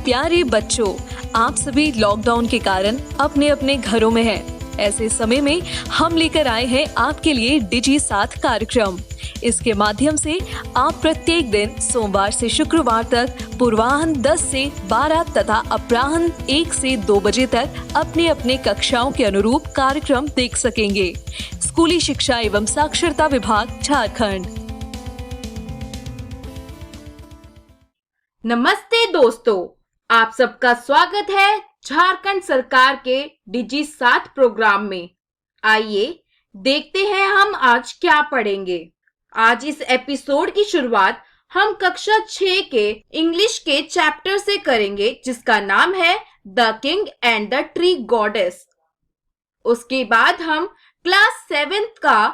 प्यारे बच्चों, आप सभी लॉकडाउन के कारण अपने अपने घरों में हैं। ऐसे समय में हम लेकर आए हैं आपके लिए डिजी साथ कार्यक्रम। इसके माध्यम से आप प्रत्येक दिन सोमवार से शुक्रवार तक पूर्वाह्न 10 से 12 तथा अपराह्न 1 से 2 बजे तक अपने अपने कक्षाओं के अनुरूप कार्यक्रम देख सकेंगे। स्कूली शिक्षा एवं साक्षरता विभाग, झारखंड। नमस्ते दोस्तों, आप सबका स्वागत है झारखंड सरकार के डिजी साथ प्रोग्राम में। आइए देखते हैं हम आज क्या पढ़ेंगे। आज इस एपिसोड की शुरुआत हम कक्षा 6 के इंग्लिश के चैप्टर से करेंगे, जिसका नाम है the king and the tree goddess. उसके बाद हम क्लास 7th का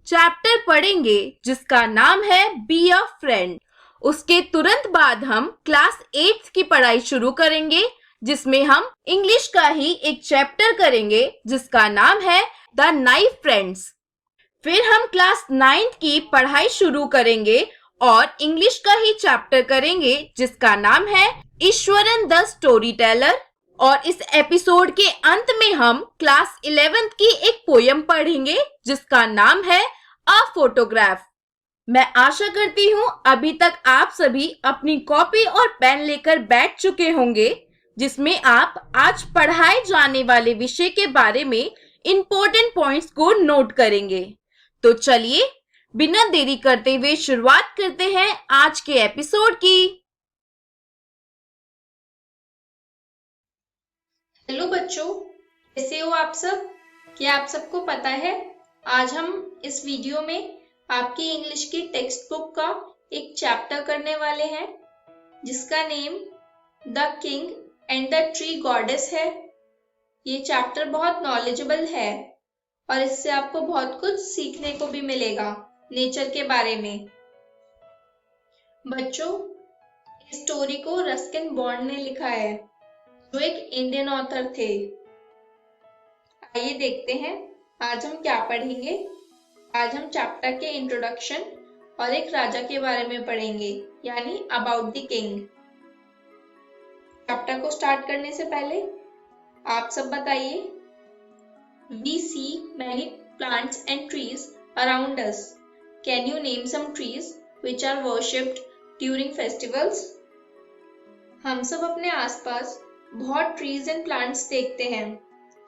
चैप्टर पढ़ेंगे, जिसका नाम है बी अ फ्रेंड। उसके तुरंत बाद हम क्लास 8th की पढ़ाई शुरू करेंगे, जिसमें हम इंग्लिश का ही एक चैप्टर करेंगे, जिसका नाम है द नाइफ फ्रेंड्स। फिर हम क्लास 9th की पढ़ाई शुरू करेंगे और इंग्लिश का ही चैप्टर करेंगे, जिसका नाम है ईश्वरन द स्टोरी टेलर। और इस एपिसोड के अंत में हम क्लास 11th की एक पोयम पढ़ेंगे, जिसका नाम है अ फोटोग्राफ। मैं आशा करती हूँ अभी तक आप सभी अपनी कॉपी और पेन लेकर बैठ चुके होंगे, जिसमें आप आज पढ़ाए जाने वाले विषय के बारे में इंपॉर्टेंट पॉइंट्स को नोट करेंगे। तो चलिए बिना देरी करते हुए शुरुआत करते हैं आज के एपिसोड की। हेलो बच्चों, कैसे हो आप सब? क्या आप सबको पता है आज हम इस वीडियो में आपकी इंग्लिश की टेक्स्ट बुक का एक चैप्टर करने वाले हैं, जिसका name the king and the tree goddess है। ये चैप्टर बहुत नॉलेजेबल है और इससे आपको बहुत कुछ सीखने को भी मिलेगा नेचर के बारे में। बच्चों, इस स्टोरी को रस्किन बॉन्ड ने लिखा है, जो एक इंडियन ऑथर थे। आइए देखते हैं आज हम क्या पढ़ेंगे। आज हम चैप्टर के इंट्रोडक्शन और एक राजा के बारे में पढ़ेंगे, यानी अबाउट द किंग। चैप्टर को स्टार्ट करने से पहले आप सब बताइए, we see many plants and trees around us. Can you name some trees which are worshipped during festivals? हम सब अपने आसपास बहुत ट्रीज एंड प्लांट्स देखते हैं।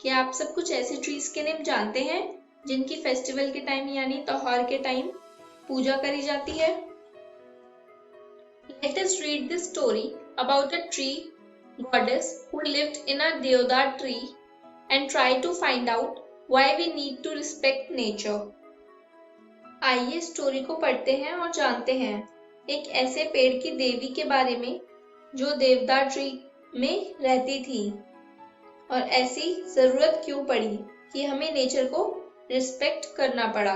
क्या आप सब कुछ ऐसे ट्रीज के नेम जानते हैं जिनकी फेस्टिवल के टाइम यानी त्योहार के टाइम पूजा करी जाती है? Let us read this story about a tree goddess who lived in a deodar tree and try to find out why we need to respect nature. आइए स्टोरी को पढ़ते हैं और जानते हैं एक ऐसे पेड़ की देवी के बारे में जो देवदार ट्री में रहती थी, और ऐसी जरूरत क्यों पड़ी कि हमें नेचर को रिस्पेक्ट करना पड़ा।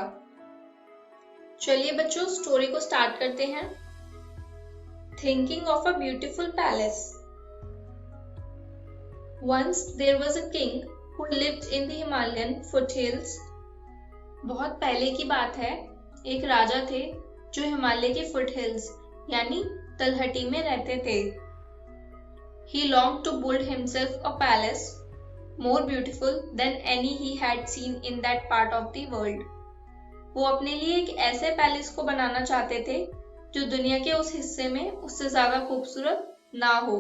चलिए बच्चों, स्टोरी को स्टार्ट करते हैं। Thinking of a beautiful palace. Once there was a king who lived in the Himalayan foothills. बहुत पहले की बात है, एक राजा थे जो हिमालय के फुटहिल्स यानी तलहटी में रहते थे। He longed to build himself a palace more beautiful than any he had seen in that part of the world. वो अपने लिए एक ऐसे पैलेस को बनाना चाहते थे जो दुनिया के उस हिस्से में उससे ज्यादा खूबसूरत ना हो।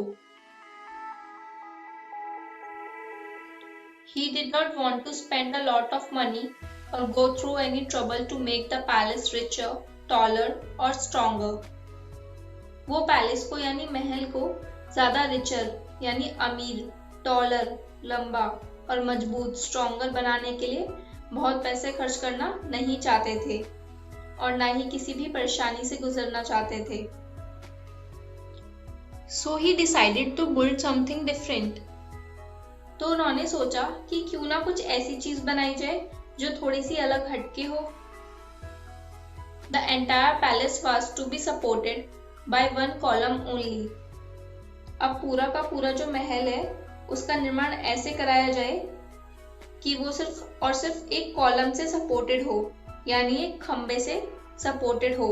He did not want to spend a lot of money or go through any trouble to make the palace richer, taller or stronger. वो पैलेस को यानी महल को ज्यादा रिचर यानी अमीर, टॉलर लंबा और मजबूत स्ट्रॉन्गर बनाने के लिए बहुत पैसे खर्च करना नहीं चाहते थे और ना ही किसी भी परेशानी से गुजरना चाहते थे। So he decided to build something different. तो उन्होंने सोचा कि क्यों ना कुछ ऐसी चीज बनाई जाए जो थोड़ी सी अलग हटके हो। The entire palace was to be supported by one column only. अब पूरा का पूरा जो महल है उसका निर्माण ऐसे कराया जाए कि वो सिर्फ और सिर्फ एक कॉलम से सपोर्टेड हो, यानी एक खंबे से सपोर्टेड हो।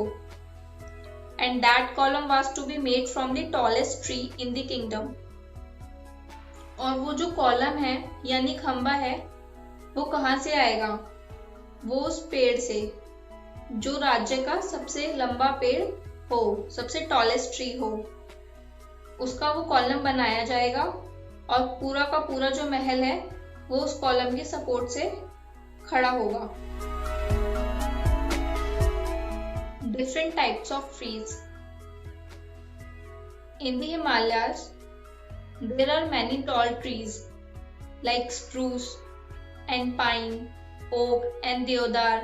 And that column was to be made from the tallest tree in the kingdom. और वो जो कॉलम है यानी खंबा है वो कहाँ से आएगा? वो उस पेड़ से जो राज्य का सबसे लंबा पेड़ हो, सबसे टॉलेस्ट ट्री हो, उसका वो कॉलम बनाया जाएगा और पूरा का पूरा जो महल है वो उस कॉलम के सपोर्ट से खड़ा होगा। Different types of trees. In the Himalayas, there are many tall trees like spruce and pine, oak and deodar.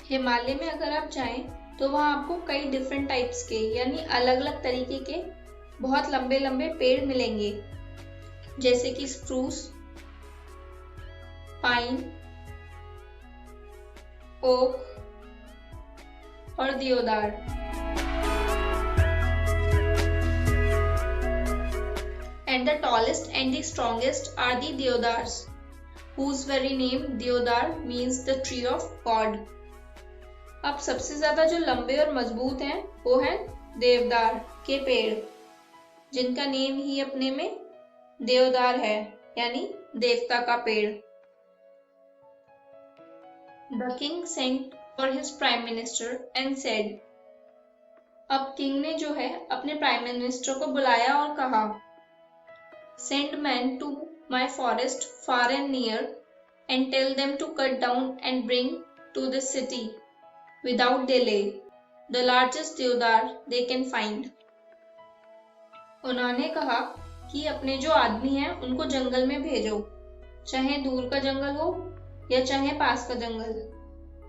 Himalaya में अगर आप जाएं तो वहाँ आपको कई डिफरेंट टाइप्स के यानी अलग अलग तरीके के बहुत लंबे लंबे पेड़ मिलेंगे, जैसे कि स्प्रूस, पाइन, ओक और देवदार। And the tallest and the strongest are the deodars, whose very name deodar means the tree of God. अब सबसे ज्यादा जो लंबे और मजबूत हैं वो हैं देवदार के पेड़, जिनका नेम ही अपने में देवदार है यानी देवता का पेड़। The king sent for his prime minister and said, अब किंग ने जो है अपने प्राइम मिनिस्टर को बुलाया और कहा, send men to my forest far and near and tell them to cut down and bring to this city without delay the largest deodar they can find. उन्होंने कहा कि अपने जो आदमी हैं उनको जंगल में भेजो, चाहे दूर का जंगल हो या चाहे पास का जंगल,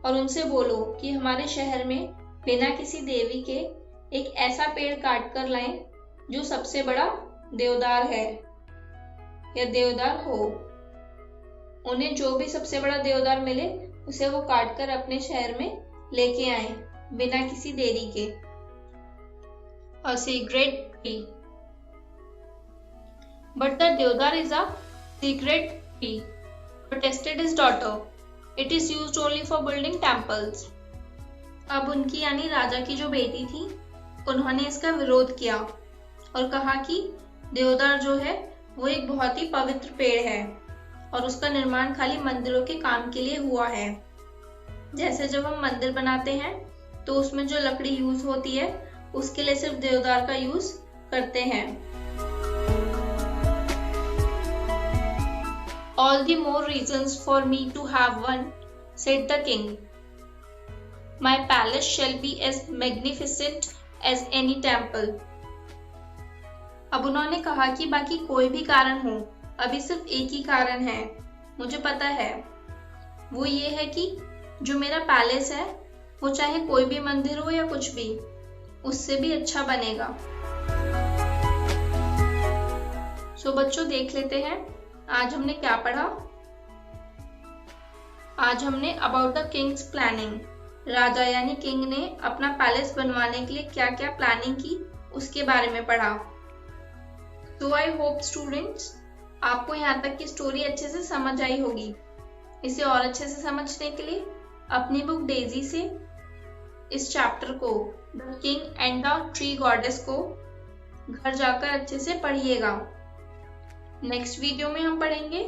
और उनसे बोलो कि हमारे शहर में बिना किसी देवी के एक ऐसा पेड़ काट कर लाएं जो सबसे बड़ा देवदार है या देवदार हो। उन्हें जो भी सबसे बड़ा देवदार मिले उसे वो काट कर अपने शहर में लेके आए बिना किसी देरी के। A sacred tree. But the deodar is a sacred tree, protested his daughter. It is used only for building temples. अब उनकी यानी राजा की जो बेटी थी उन्होंने इसका विरोध किया और कहा कि देवदार जो है वो एक बहुत ही पवित्र पेड़ है और उसका निर्माण खाली मंदिरों के काम के लिए हुआ है। जैसे जब हम मंदिर बनाते हैं तो उसमें जो लकड़ी यूज होती है उसके लिए सिर्फ देवदार का यूज करते हैं। All the more reasons for me to have one, said the king. My palace shall be as magnificent as any temple. अब उन्होंने कहा कि बाकी कोई भी कारण हो, अभी सिर्फ एक ही कारण है, मुझे पता है, वो ये है कि जो मेरा पैलेस है वो चाहे कोई भी मंदिर हो या कुछ भी, उससे भी अच्छा बनेगा। सो बच्चों देख लेते हैं आज हमने क्या पढ़ा। आज हमने अबाउट द किंग्स प्लानिंग, राजा यानी किंग ने अपना पैलेस बनवाने के लिए क्या क्या प्लानिंग की उसके बारे में पढ़ा। तो आई होप स्टूडेंट्स आपको यहाँ तक की स्टोरी अच्छे से समझ आई होगी। इसे और अच्छे से समझने के लिए अपनी बुक डेजी से इस चैप्टर को the king and the tree goddess को घर जाकर अच्छे से पढ़िएगा। नेक्स्ट वीडियो में हम पढ़ेंगे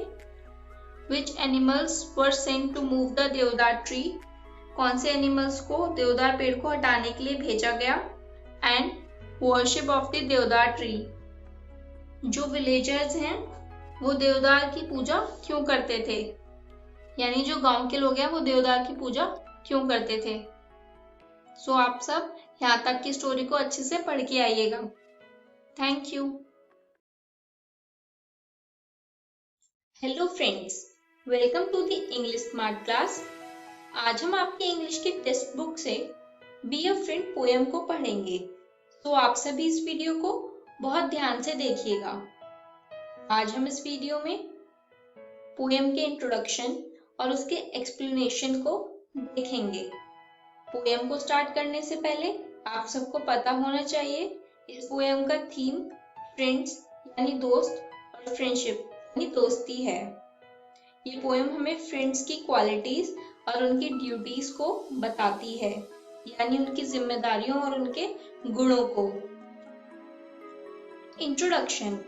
which animals were sent to move the deodar tree, कौन से एनिमल्स को देवदार पेड़ को हटाने के लिए भेजा गया, and worship of the deodar tree, जो विलेजर्स हैं वो देवदार की पूजा क्यों करते थे, यानी जो गांव के लोग हैं वो देवदार की पूजा क्यों करते थे। सो आप सब यहाँ तक की स्टोरी को अच्छे से पढ़ के आइएगा। Thank you. Hello friends, welcome to the English smart class. आज हम आपके इंग्लिश की टेक्स्ट बुक से बी अ फ्रेंड पोएम को पढ़ेंगे, तो आप सभी इस वीडियो को बहुत ध्यान से देखिएगा। आज हम इस वीडियो में पोएम के इंट्रोडक्शन और उसके एक्सप्लेनेशन को देखेंगे। पोएम को स्टार्ट करने से पहले आप सबको पता होना चाहिए इस पोएम का थीम फ्रेंड्स यानी दोस्त और फ्रेंडशिप यानी दोस्ती है। ये पोएम हमें फ्रेंड्स की क्वालिटीज और उनकी ड्यूटीज को बताती है, यानी उनकी जिम्मेदारियों और उनके गुणों को। Introduction.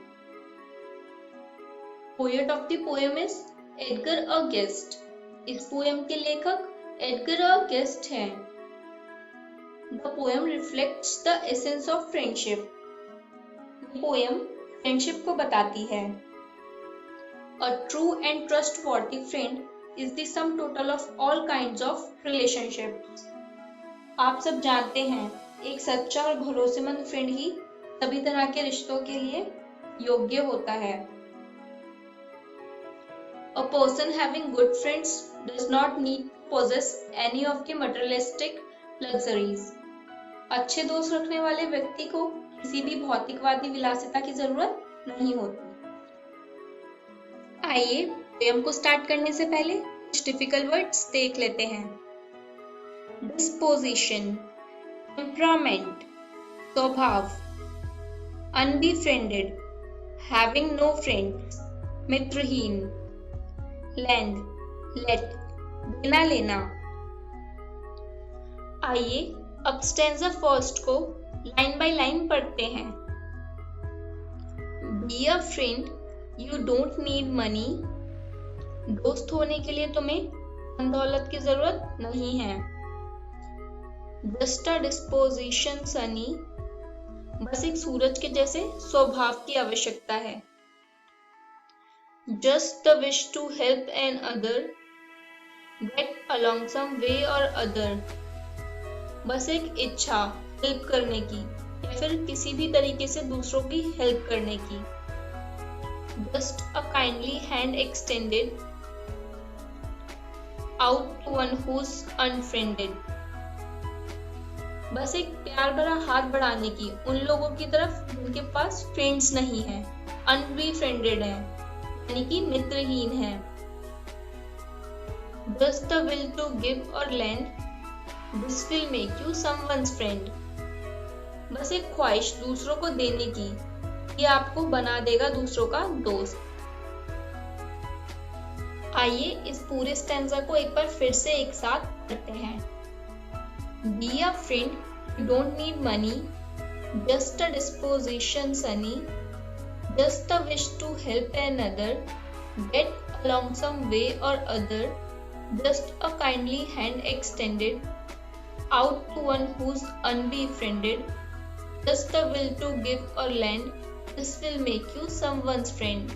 Poet of the poem is Edgar a guest. इस पोएम के लेखक एडगर अ गेस्ट हैं। The poem reflects the essence of friendship. Poem friendship को बताती है। A true and trustworthy friend is the sum total of all kinds of relationships। आप सब जानते हैं, एक सच्चा और भरोसेमंद फ्रेंड ही सभी तरह के रिश्तों के लिए योग्य होता है। A person having good friends does not need to possess any of the materialistic luxuries। अच्छे दोस्त रखने वाले व्यक्ति को किसी भी भौतिकवादी विलासिता की जरूरत नहीं होती। आइए पोएम को स्टार्ट करने से पहले कुछ डिफिकल्ट वर्ड्स देख लेते हैं। डिस्पोजिशन, टेम्परामेंट, स्वभाव, अनबीफ्रेंडेड, हैविंग नो फ्रेंड्स, मित्रहीन, लैंड, लेट, देना लेना। आइए अब स्टैंजा फर्स्ट को लाइन बाय लाइन पढ़ते हैं। Be a friend, you don't need money. दोस्त होने के लिए तुम्हें धन दौलत की जरूरत नहीं है। जस्ट अ डिस्पोजिशन सनी, बस एक सूरज के जैसे स्वभाव की आवश्यकता है। Just the wish to help another, get along some way or other, बस एक इच्छा हेल्प करने की या फिर किसी भी तरीके से दूसरों की हेल्प करने की। Just a kindly hand extended out to one who's unfriended, बस एक प्यार भरा हाथ बढ़ाने की उन लोगों की तरफ जिनके पास फ्रेंड्स नहीं हैं, अनबीफ्रेंडेड हैं, यानी कि मित्रहीन हैं। Just the will to give or lend, this will make you someone's friend, बस एक ख्वाहिश दूसरों को देने की, ये आपको बना देगा दूसरों का दोस्त। आइए इस पूरे स्टैंजा को एक बार फिर से एक साथ पढ़ते हैं। Be a friend, you don't need money. Just a disposition sunny, just a wish to help another, get along some way or other, just a kindly hand extended out to one who's unbefriended, just a will to give or lend, This will make you someone's friend।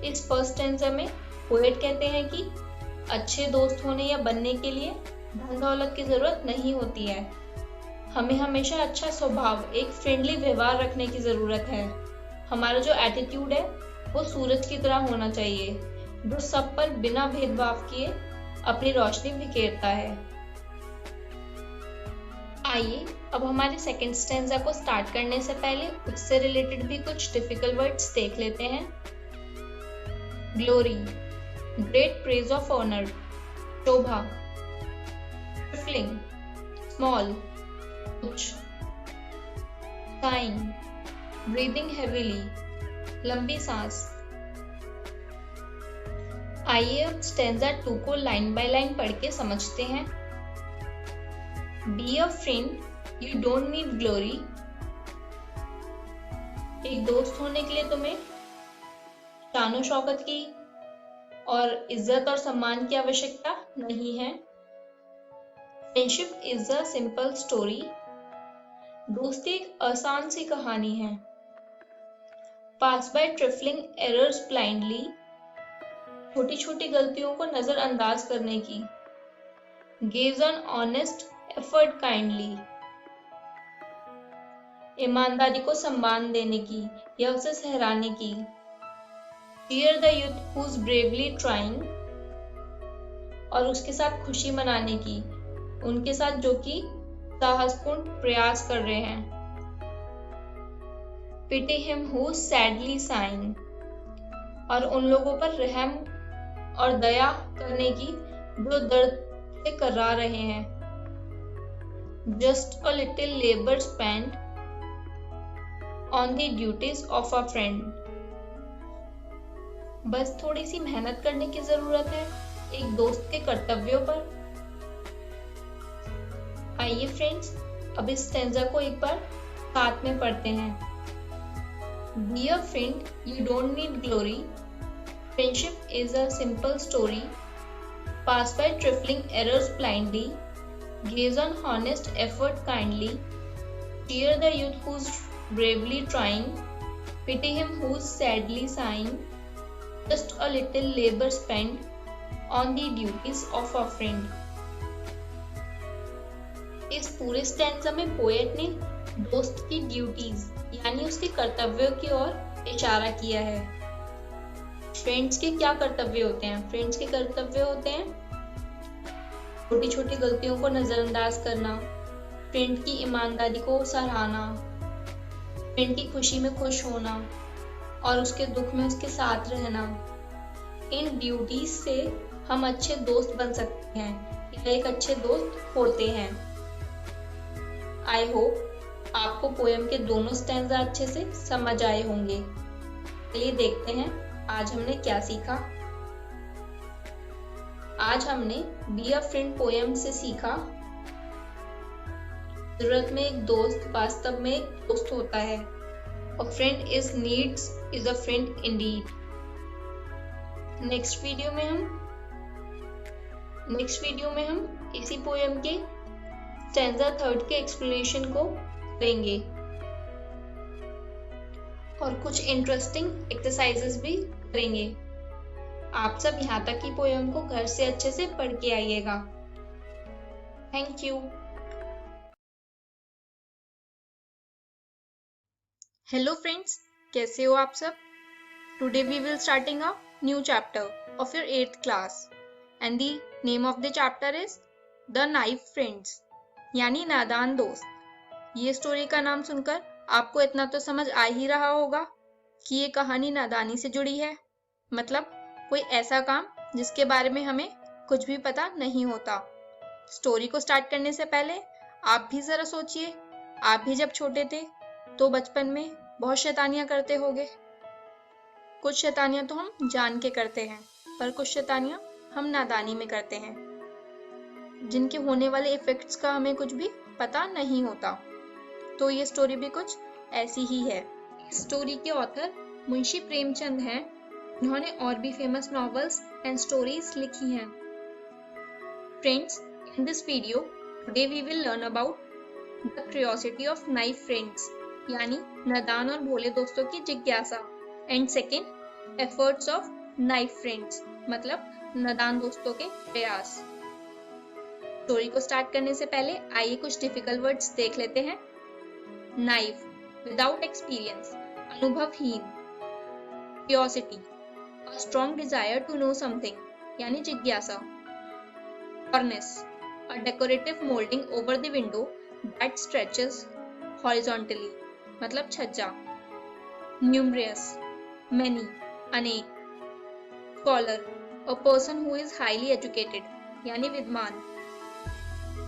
इस first stanza में poet कहते हैं कि अच्छे दोस्त होने या बनने के लिए धन दौलत की जरूरत नहीं होती है। हमें हमेशा अच्छा स्वभाव, एक फ्रेंडली व्यवहार रखने की जरूरत है। हमारा जो एटीट्यूड है वो सूरज की तरह होना चाहिए, जो सब पर बिना भेदभाव किए अपनी रोशनी बिखेरता है। आइए अब हमारे सेकंड स्टैंजा को स्टार्ट करने से पहले उससे रिलेटेड भी कुछ डिफिकल्ट वर्ड्स देख लेते हैं। Glory, great praise of honour, शोभा, ट्रिफलिंग, स्मॉल, कुछ, साइन, ब्रीदिंग हेवीली, लंबी सांस। आइए अब स्टैंजा 2 को लाइन बाय लाइन पढ़ के समझते हैं। Be a friend, you don't need glory। एक दोस्त होने के लिए तुम्हें शानो शौकत की और इज्जत और सम्मान की आवश्यकता नहीं है। Friendship is a simple story, दोस्ती एक आसान सी कहानी है। Pass by trifling errors blindly, छोटी छोटी गलतियों को नजरअंदाज करने की। Gaze on honest effort kindly, ईमानदारी को सम्मान देने की या उसे सहराने की। Cheer the youth who is bravely trying, और उसके साथ खुशी मनाने की, उनके साथ जो कि साहसपूर्ण प्रयास कर रहे हैं। Pity him who sadly sign, और उन लोगों पर रहम और दया करने की जो दर्द से कर्रा रहे हैं। Just a little labor spent on the duties of a friend, बस थोड़ी सी मेहनत करने की जरूरत है एक दोस्त के कर्तव्यों पर। आइए फ्रेंड्स अब इस स्टैंजा को एक बार साथ में पढ़ते हैं। Be a friend, you don't need glory। Friendship is a simple story. Pass by trifling errors blindly. Gaze on honest effort kindly. Cheer the youth who's bravely trying. Pity him who's sadly sighing. Just a little labor spent on the duties of a friend. इस पूरे stanza में poet ने दोस्त की duties यानी उसके कर्तव्यों की ओर इशारा किया है। फ्रेंड्स के क्या कर्तव्य होते हैं? फ्रेंड्स के कर्तव्य होते हैं छोटी छोटी गलतियों को नजरअंदाज करना, फ्रेंड की ईमानदारी को सराहना, फ्रेंड की खुशी में खुश होना और उसके दुख में उसके साथ रहना। इन ड्यूटीज से हम अच्छे दोस्त बन सकते हैं या एक अच्छे दोस्त होते हैं। आई होप आपको पोएम के दोनों स्टैंजा अच्छे से समझ आए होंगे। चलिए देखते हैं आज हमने क्या सीखा। आज हमने बी अ फ्रेंड पोएम से सीखा जरूरत में एक दोस्त वास्तव में एक दोस्त होता है। A friend is needs is a friend indeed. Next video में हम इसी पोएम के स्टैंजा थर्ड के एक्सप्लेनेशन को करेंगे और कुछ इंटरेस्टिंग एक्सरसाइजेस भी करेंगे। आप सब यहाँ तक की पोएम को घर से अच्छे से पढ़ के आइएगा। Thank you. हेलो फ्रेंड्स, कैसे हो आप सब? Today we will starting a new chapter of your 8th class and the name of the chapter is the naive friends यानी नादान दोस्त। ये स्टोरी का नाम सुनकर आपको इतना तो समझ आ ही रहा होगा कि ये कहानी नादानी से जुड़ी है, मतलब कोई ऐसा काम जिसके बारे में हमें कुछ भी पता नहीं होता। स्टोरी को स्टार्ट करने से पहले आप भी जरा सोचिए, आप भी जब छोटे थे तो बचपन में बहुत शैतानियां करते होगे। कुछ शैतानियां तो हम जान के करते हैं, पर कुछ शैतानियां हम नादानी में करते हैं जिनके होने वाले इफेक्ट्स का हमें कुछ भी पता नहीं होता। तो ये स्टोरी भी कुछ ऐसी ही है। इस स्टोरी के ऑथर मुंशी प्रेमचंद हैं। उन्होंने और भी फेमस नॉवेल्स एंड स्टोरीज लिखी हैं। Friends, in this video today we will learn about the curiosity of naive friends यानी नादान और भोले दोस्तों की जिज्ञासा, and second efforts of naive friends मतलब नादान दोस्तों के प्रयास। स्टोरी को स्टार्ट करने से पहले आइए कुछ डिफिकल्ट वर्ड्स देख लेते हैं। नाइफ विदाउट एक्सपीरियंस अनुभवहीन, curiosity a strong desire to know something यानी जिज्ञासा, furnace a decorative moulding over the window that stretches horizontally मतलब छज्जा, न्यूमरियस मैनी अनेक, scholar a person who is highly educated यानी विद्वान,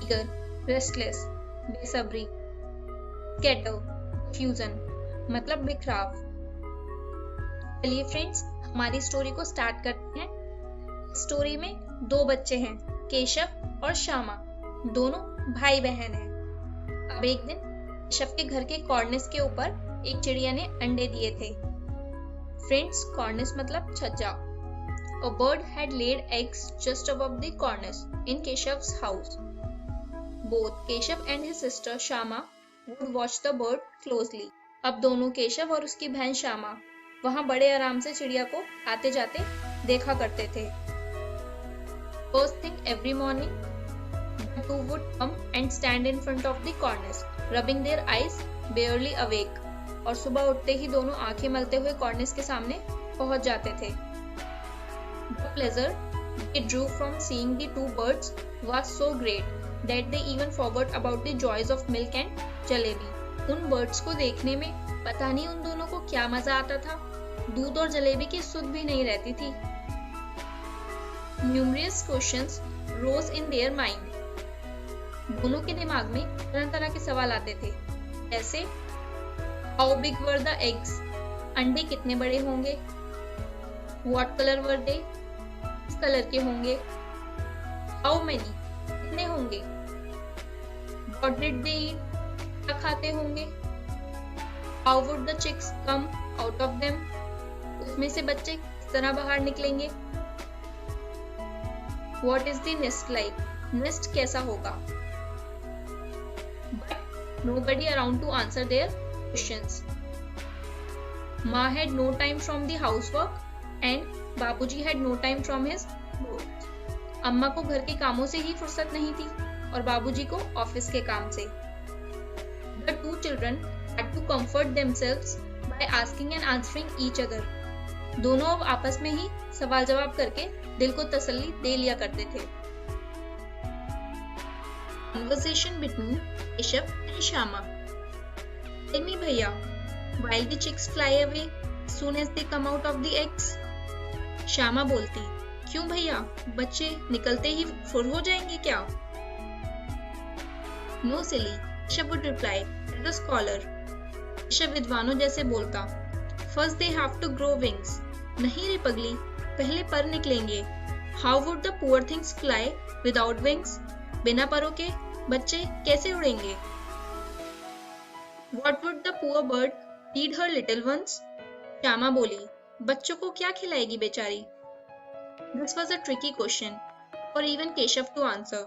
ईगर रेस्टलेस बेसब्री, scatter fusion मतलब बिखराव। चलिए फ्रेंड्स, हमारी स्टोरी को स्टार्ट करते हैं। स्टोरी में दो बच्चे हैं, केशव और श्यामा, दोनों भाई बहन हैं। अब एक दिन केशव के घर के कॉर्निस के ऊपर एक चिड़िया ने अंडे दिए थे। फ्रेंड्स, कॉर्निस मतलब छज्जा। A bird had laid eggs just above the cornice in Keshav's house. Both Keshav and his sister Shama would watch the bird closely. अब दोनों केशव और उसकी बहन श्यामा वहां बड़े आराम से चिड़िया को आते जाते देखा करते थे। First thing every morning, the two would come and stand in front of the cornice, rubbing their eyes, barely awake. और सुबह उठते ही दोनों आंखें मलते हुए कॉर्निस के सामने पहुंच जाते थे। The pleasure they drew from seeing the two birds was so great that they even forgot about the joys of milk and jalebi. उन बर्ड्स को देखने में पता नहीं उन दोनों को क्या मजा आता था, दूध और जलेबी की सुध भी नहीं रहती थी। Numerous questions rose in their mind. दोनों के दिमाग में तरह तरह के सवाल आते थे, जैसे How big were the eggs? अंडे कितने बड़े होंगे? What color were they? किस कलर के होंगे? How many? कितने होंगे? What did they eat? क्या खाते होंगे? How would the chicks come out of them? उसमें से बच्चे किस किस तरह बाहर निकलेंगे? What is the nest like? Nest कैसा होगा? But nobody around to answer their questions. Ma had no time from the housework and Babuji had no time from his work. अम्मा को घर के कामों से ही फुर्सत नहीं थी और बाबूजी को ऑफिस के काम से. The two children had to comfort themselves by asking and answering each other. दोनों अब आपस में ही सवाल जवाब करके दिल को तसल्ली दे लिया करते थे. Conversation between Keshav and Shama. Tell me भैया, while the chicks fly away as soon as they come out of the eggs. Shyama बोलती, क्यों भैया, बच्चे निकलते ही फुर हो जाएंगे क्या? No silly, Keshav would reply, as a scholar. Keshav विद्वानों जैसे बोलता, First they have to grow wings. नहीं रे पगली, पहले पर निकलेंगे. How would the poor things fly without wings? बिना परों के बच्चे कैसे उड़ेंगे? What would the poor bird feed her little ones? Shyama बोली, बच्चों को क्या खिलाएगी बेचारी? This was a tricky question for even Keshav to answer.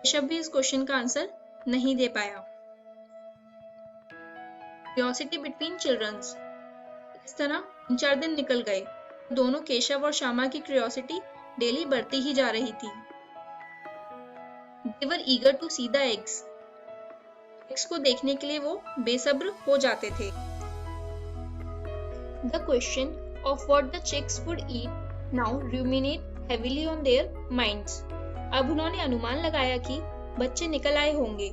Keshav भी इस क्वेश्चन का आंसर नहीं दे पाया. Curiosity between children. इस तरह 3-4 दिन निकल गए. दोनों केशव और श्यामा की क्यूरियोसिटी डेली बढ़ती ही जा रही थी. They were eager to see the eggs. Eggs को देखने के लिए वो बेसब्र हो जाते थे. The question of what the chicks would eat now ruminate heavily on their minds. अब उन्होंने अनुमान लगाया कि बच्चे निकल आए होंगे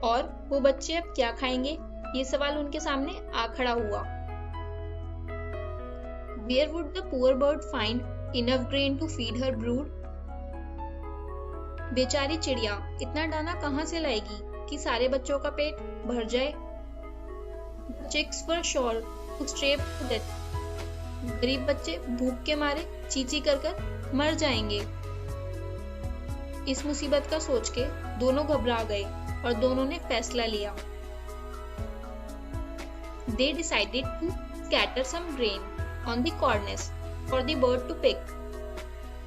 और वो बच्चे अब क्या खाएंगे, ये सवाल उनके सामने आ खड़ा हुआ. Where would the poor bird find enough grain to feed her brood? बेचारी चिड़िया इतना दाना कहाँ से लाएगी कि सारे बच्चों का पेट भर जाए? The chicks were sure to starve to death. गरीब बच्चे भूख के मारे चींची कर मर जाएंगे. इस मुसीबत का सोच के दोनों घबरा गए और दोनों ने फैसला लिया. They decided to scatter some grain on the cornice for the bird to pick.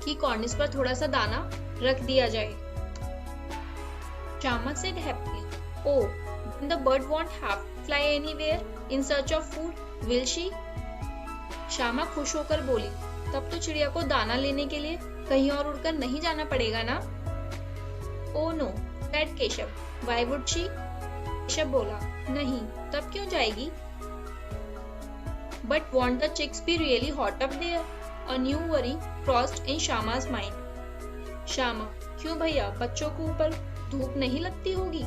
कि कॉर्निस पर थोड़ा सा दाना रख दिया जाए. Shama said happily, "Oh, then the bird won't have to fly anywhere in search of food, will she?" Shyama खुश होकर बोली, तब तो चिड़िया को दाना लेने के लिए कहीं और उड़कर नहीं जाना पड़ेगा ना. Oh no, said Keshav, why would she? Keshav बोला, नहीं, तब क्यों जाएगी? But won't the chicks be really hot up there? A new worry crossed in Shama's mind. Shyama, क्यों भैया, बच्चों को ऊपर धूप नहीं लगती होगी?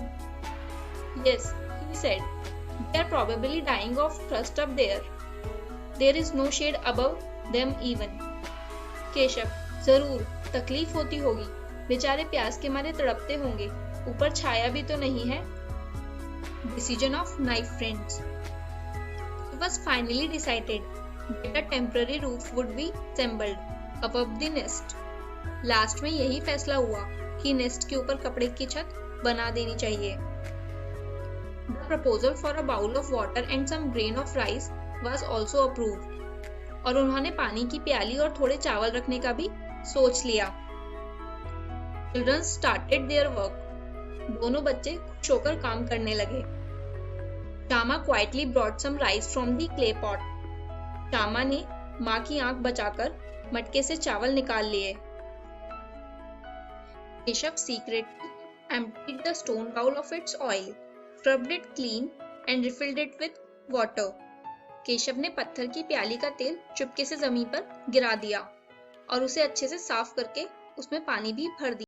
Yes, he said, they are probably dying of thirst up there. There is no shade above them even. Keshav, जरूर तकलीफ होती होगी, बेचारे प्यास के मारे तड़पते होंगे, ऊपर छाया भी तो नहीं है. Decision of knife friends. It was finally decided that a temporary roof would be assembled above the nest. Last में यही फैसला हुआ कि नेस्ट के ऊपर कपड़े की छत बना देनी चाहिए. The proposal for a bowl of water and some grain of rice was also approved. और उन्होंने पानी की प्याली और थोड़े चावल रखने का भी सोच लिया. Children started their work. दोनों बच्चे खुश होकर काम करने लगे. Shama quietly brought some rice from the clay pot. Shyama ने माँ की आंख बचाकर मटके से चावल निकाल लिए. Keshav secretly emptied the stone bowl of its oil, scrubbed it clean and refilled it with water. Keshav ने पत्थर की प्याली का तेल चुपके से जमीन पर गिरा दिया और उसे अच्छे से साफ करके उसमें पानी भी भर दिया.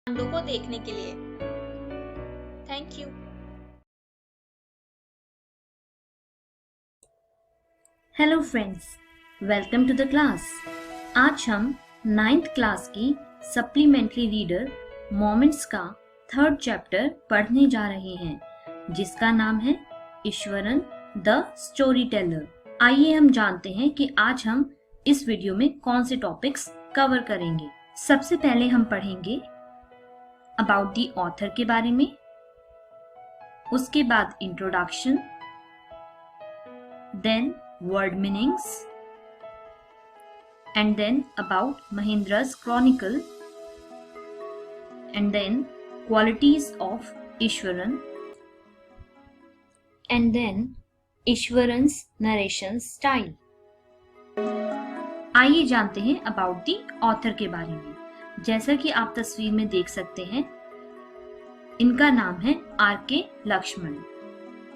कांडों को देखने के लिए। Thank you. Hello friends, welcome to the class. आज हम 9th क्लास की सप्लीमेंट्री रीडर मोमेंट्स का 3rd चैप्टर पढ़ने जा रहे हैं, जिसका नाम है ईश्वरन द स्टोरी टेलर। आइए हम जानते हैं कि आज हम इस वीडियो में कौन से टॉपिक्स कवर करेंगे। सबसे पहले हम पढ़ेंगे अबाउट द ऑथर के बारे में, उसके बाद introduction, then word meanings, and then about Mahendra's chronicle, and then qualities of Ishwaran, and then Ishwaran's narration style. आइए जानते हैं about the author के बारे में। जैसा कि आप तस्वीर में देख सकते हैं, इनका नाम है R.K. Laxman.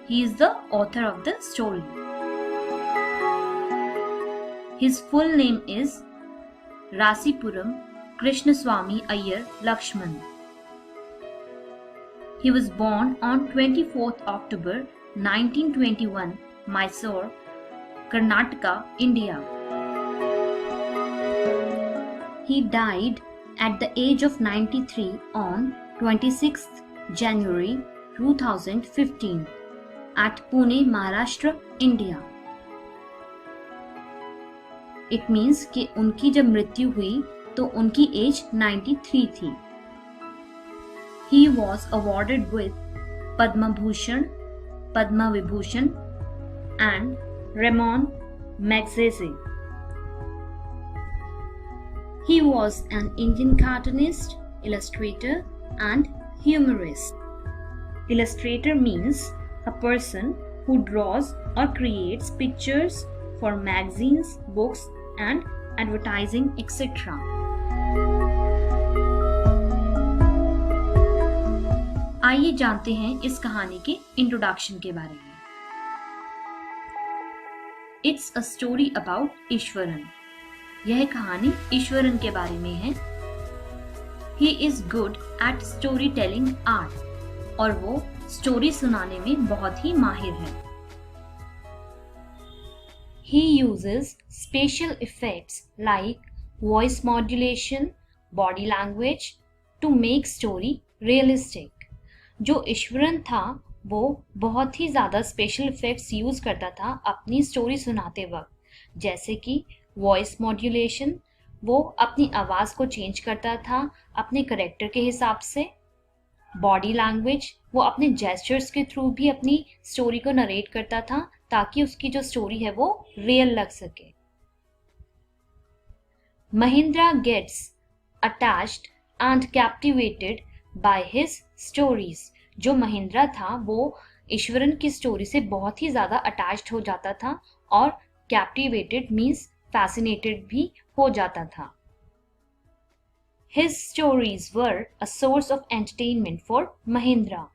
He is the author of the story. His full name is Rasipuram Krishnaswamy Iyer Lakshman. He was born on 24th October 1921, Mysore, Karnataka, India. He died at the age of 93 on 26th January 2015 at Pune, Maharashtra, India. It means कि उनकी जब मृत्यु हुई तो उनकी age 93 थी। He was awarded with Padma Bhushan, Padma Vibhushan and Ramon Magsaysay. He was an Indian cartoonist, illustrator and humorist. Illustrator means a person who draws or creates pictures for magazines, books and advertising, etc. आइए जानते हैं इस कहानी के introduction के बारे में। It's a story about Eswaran. यह कहानी ईश्वरन के बारे में है। He is good at storytelling art और वो स्टोरी सुनाने में बहुत ही माहिर है। He uses special effects like voice modulation, body language to make story realistic. जो ईश्वरन था वो बहुत ही ज़्यादा स्पेशल इफेक्ट्स यूज करता था अपनी स्टोरी सुनाते वक्त, जैसे कि वॉइस मॉड्यूलेशन, वो अपनी आवाज़ को चेंज करता था अपने करेक्टर के हिसाब से। बॉडी लैंग्वेज, वो अपने जेस्चर्स के थ्रू भी अपनी स्टोरी को नरेट करता था ताकि उसकी जो स्टोरी है वो रियल लग सके। Mahendra gets attached and captivated by his stories. जो महिंद्रा था वो ईश्वरन की स्टोरी से बहुत ही ज्यादा अटैच्ड हो जाता था और कैप्टिवेटेड मीन्स फैसिनेटेड भी हो जाता था। His stories were a source of entertainment for Mahindra.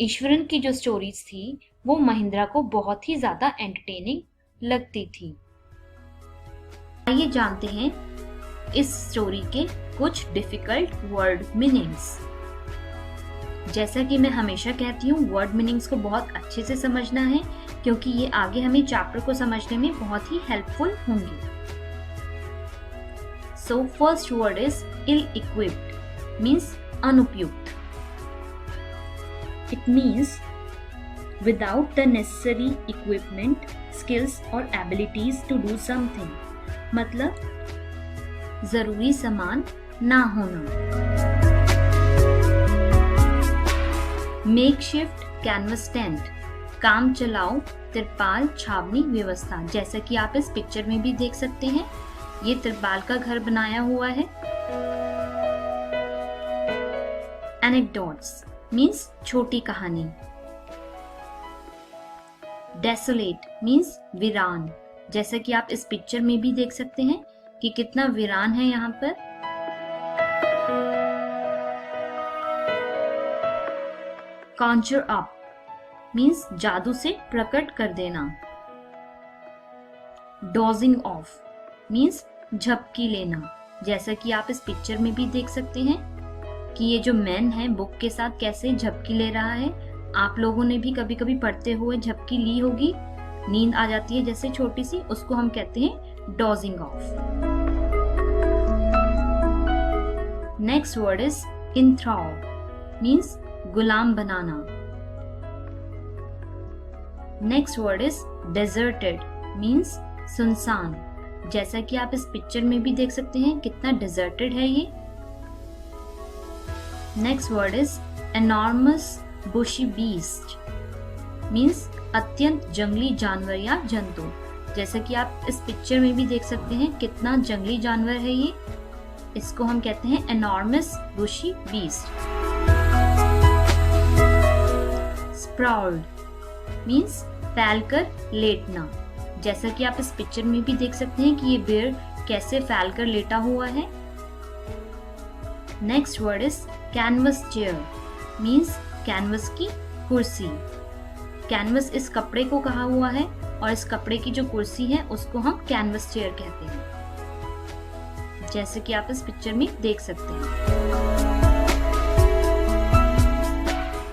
Eswaran की जो स्टोरीज थी वो महिंद्रा को बहुत ही ज्यादा एंटरटेनिंग लगती थी। आइए जानते हैं इस स्टोरी के कुछ डिफिकल्ट वर्ड मीनिंग्स। जैसा कि मैं हमेशा कहती हूँ, वर्ड मीनिंग्स को बहुत अच्छे से समझना है क्योंकि ये आगे हमें चैप्टर को समझने में बहुत ही हेल्पफुल होंगे। So first word is ill equipped, means अनुपयुक्त। It means without the necessary equipment, skills or abilities to do something. मतलब जरूरी सामान ना होना। Makeshift canvas tent, काम चलाओ तिरपाल छावनी व्यवस्था। जैसा कि आप इस पिक्चर में भी देख सकते हैं, ये तिरपाल का घर बनाया हुआ है। Anecdotes मीन्स छोटी कहानी। Desolate मीन्स वीरान। जैसा कि आप इस पिक्चर में भी देख सकते हैं कि कितना वीरान है यहाँ पर। Conjure up मीन्स जादू से प्रकट कर देना। Dozing off मीन्स झपकी लेना। जैसा कि आप इस पिक्चर में भी देख सकते हैं। कि ये जो मैन है बुक के साथ कैसे झपकी ले रहा है। आप लोगों ने भी कभी कभी पढ़ते हुए झपकी ली होगी, नींद आ जाती है जैसे छोटी सी, उसको हम कहते हैं dozing off. Next word is enthrall, means गुलाम बनाना। Next word is deserted, means सुनसान। जैसा कि आप इस पिक्चर में भी देख सकते हैं कितना डेजर्टेड है ये। Next word is enormous bushy beast, means अत्यंत जंगली जानवर या जंतु। जैसा कि आप इस पिक्चर में भी देख सकते हैं कितना जंगली जानवर है ये। इसको हम कहते हैं एनॉर्मस बुशी बीस्ट। स्प्राउल्ड मीन्स फैलकर लेटना। जैसा कि आप इस पिक्चर में भी देख सकते हैं कि ये बेयर कैसे फैलकर लेटा हुआ है। Next word is canvas chair, means canvas की कुर्सी। कैनवस इस कपड़े को कहा हुआ है और इस कपड़े की जो कुर्सी है उसको हम कैनवस चेयर कहते हैं, जैसे कि आप इस पिक्चर में देख सकते हैं।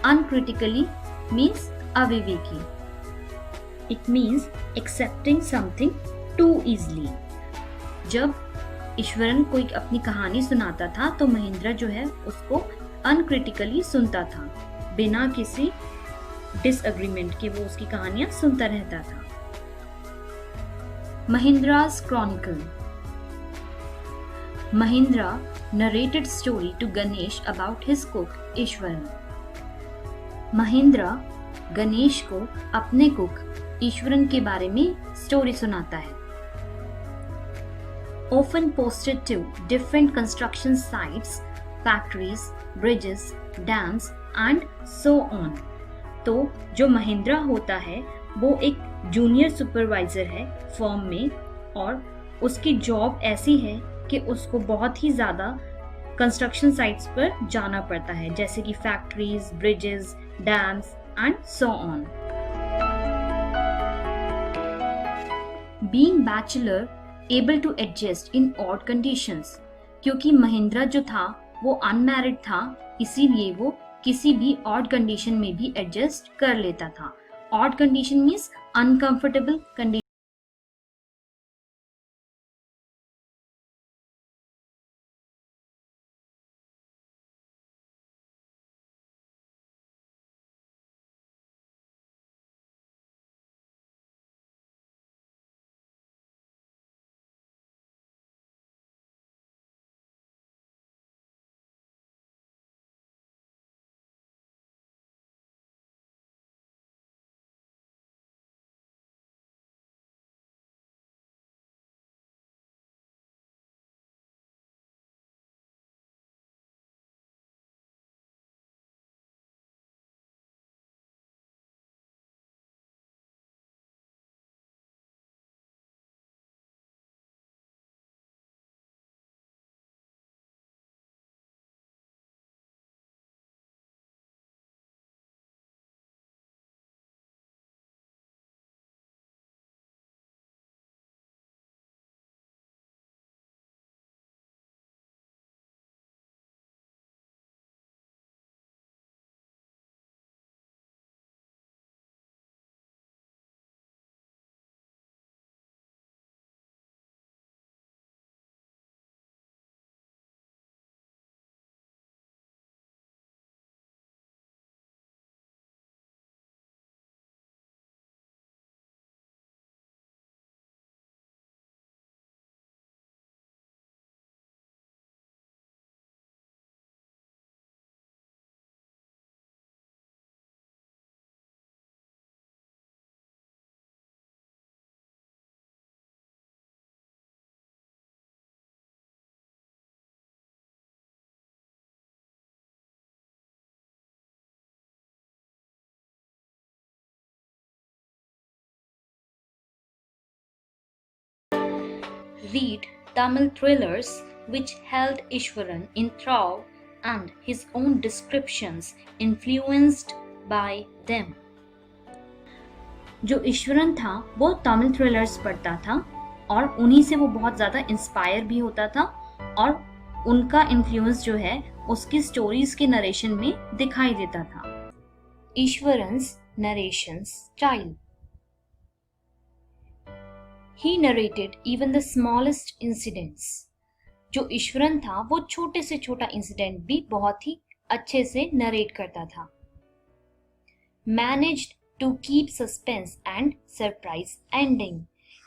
अनक्रिटिकली मीन्स अविवेकी। It means accepting something too easily. जब ईश्वरन कोई अपनी कहानी सुनाता था तो महेंद्र जो है उसको अनक्रिटिकली सुनता था, बिना किसी डिसएग्रीमेंट के वो उसकी कहानियां सुनता रहता था। महिंद्रा's Chronicle. Mahindra narrated story to Ganesh about his cook Ishwaran. Mahindra Ganesh को अपने कुक ईश्वरन के बारे में स्टोरी सुनाता है। Often posted to different construction sites, factories, bridges, dams and so on. तो जो महिंद्रा होता है वो एक जूनियर सुपरवाइजर है फर्म में और उसकी जॉब ऐसी है कि उसको बहुत ही ज़्यादा कंस्ट्रक्शन साइट्स पर जाना पड़ता है, जैसे कि factories, bridges, dams and so on. Being bachelor able to adjust in odd conditions, क्योंकि महिंद्रा जो था वो अनमैरिड था, इसीलिए वो किसी भी ऑड कंडीशन में भी एडजस्ट कर लेता था। Odd condition means uncomfortable condition. Read Tamil thrillers which held Ishwaran in thrall and his own descriptions influenced by them. जो ईश्वरन था वो तमिल थ्रिलर्स पढ़ता था और उन्हीं से वो बहुत ज़्यादा इंस्पायर भी होता था और उनका इन्फ्लुएंस जो है उसकी स्टोरीज के नरेशन में दिखाई देता था। Eswaran's narration style. He narrated even the smallest incidents. जो ईश्वरन था वो छोटे से छोटा इंसिडेंट भी बहुत ही अच्छे से नरेट करता था। Managed to keep suspense and surprise ending.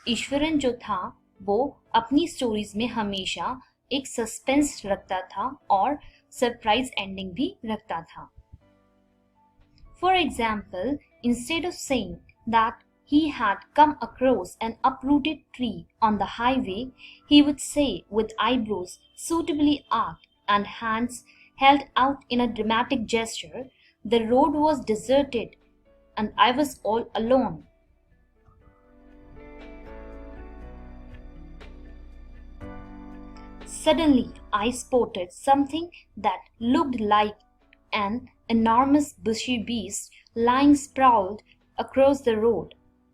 Eswaran जो था वो अपनी स्टोरीज में हमेशा एक सस्पेंस रखता था और सरप्राइज एंडिंग भी रखता था। For example, instead of saying that he had come across an uprooted tree on the highway, he would say with eyebrows suitably arched and hands held out in a dramatic gesture, "The road was deserted and I was all alone." Suddenly, I spotted something that looked like an enormous bushy beast lying sprawled across the road.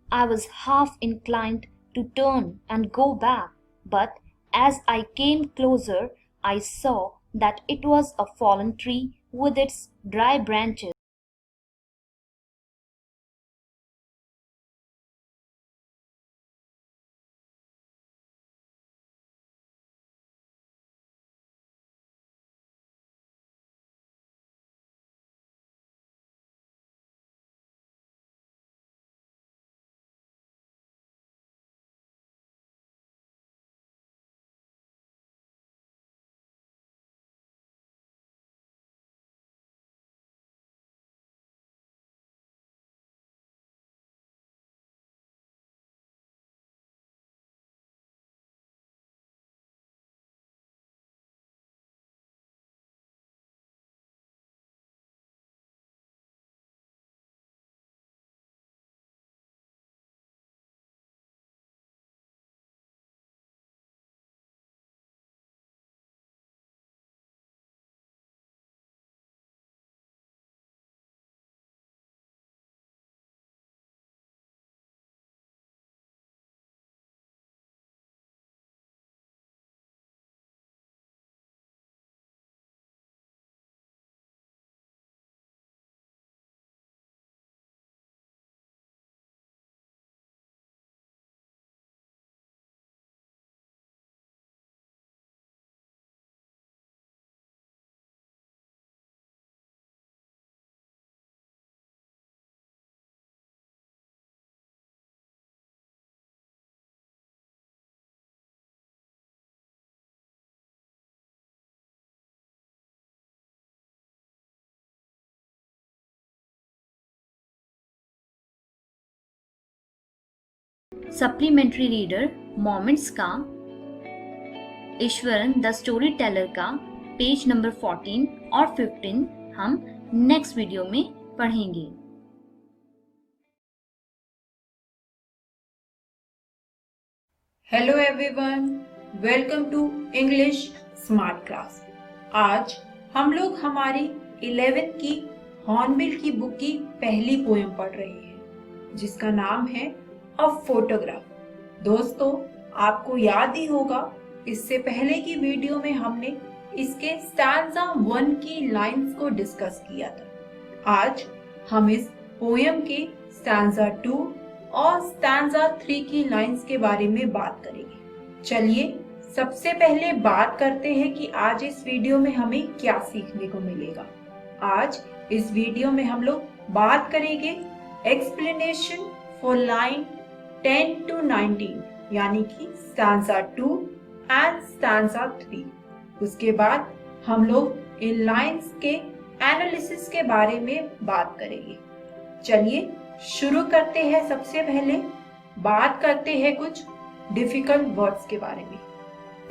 I was half inclined to turn and go back, but as I came closer, I saw that it was a fallen tree with its dry branches. Supplementary reader moments का Iswaran the story teller का page number 14 और 15 हम next video में पढ़ेंगे। Hello everyone, welcome to English smart class. आज हम लोग हमारी 11th की हॉर्नबिल की बुक की पहली पोएम पढ़ रहे हैं जिसका नाम है अ फोटोग्राफ। दोस्तों, आपको याद ही होगा इससे पहले की वीडियो में हमने इसके स्टैंजा 1 की लाइंस को डिस्कस किया था। आज हम इस पोएम के स्टैंजा 2 और स्टैंजा 3 की लाइंस के बारे में बात करेंगे। चलिए सबसे पहले बात करते हैं कि आज इस वीडियो में हमें क्या सीखने को मिलेगा। आज इस वीडियो में हम लोग बात करेंगे एक्सप्लेनेशन फॉर लाइन 10 to 19 यानी कि स्टैंजा 2 एंड स्टैंजा 3। उसके बाद हम लोग इन लाइंस के एनालिसिस के बारे में बात करेंगे। चलिए शुरू करते हैं। सबसे पहले बात करते हैं कुछ डिफिकल्ट वर्ड्स के बारे में।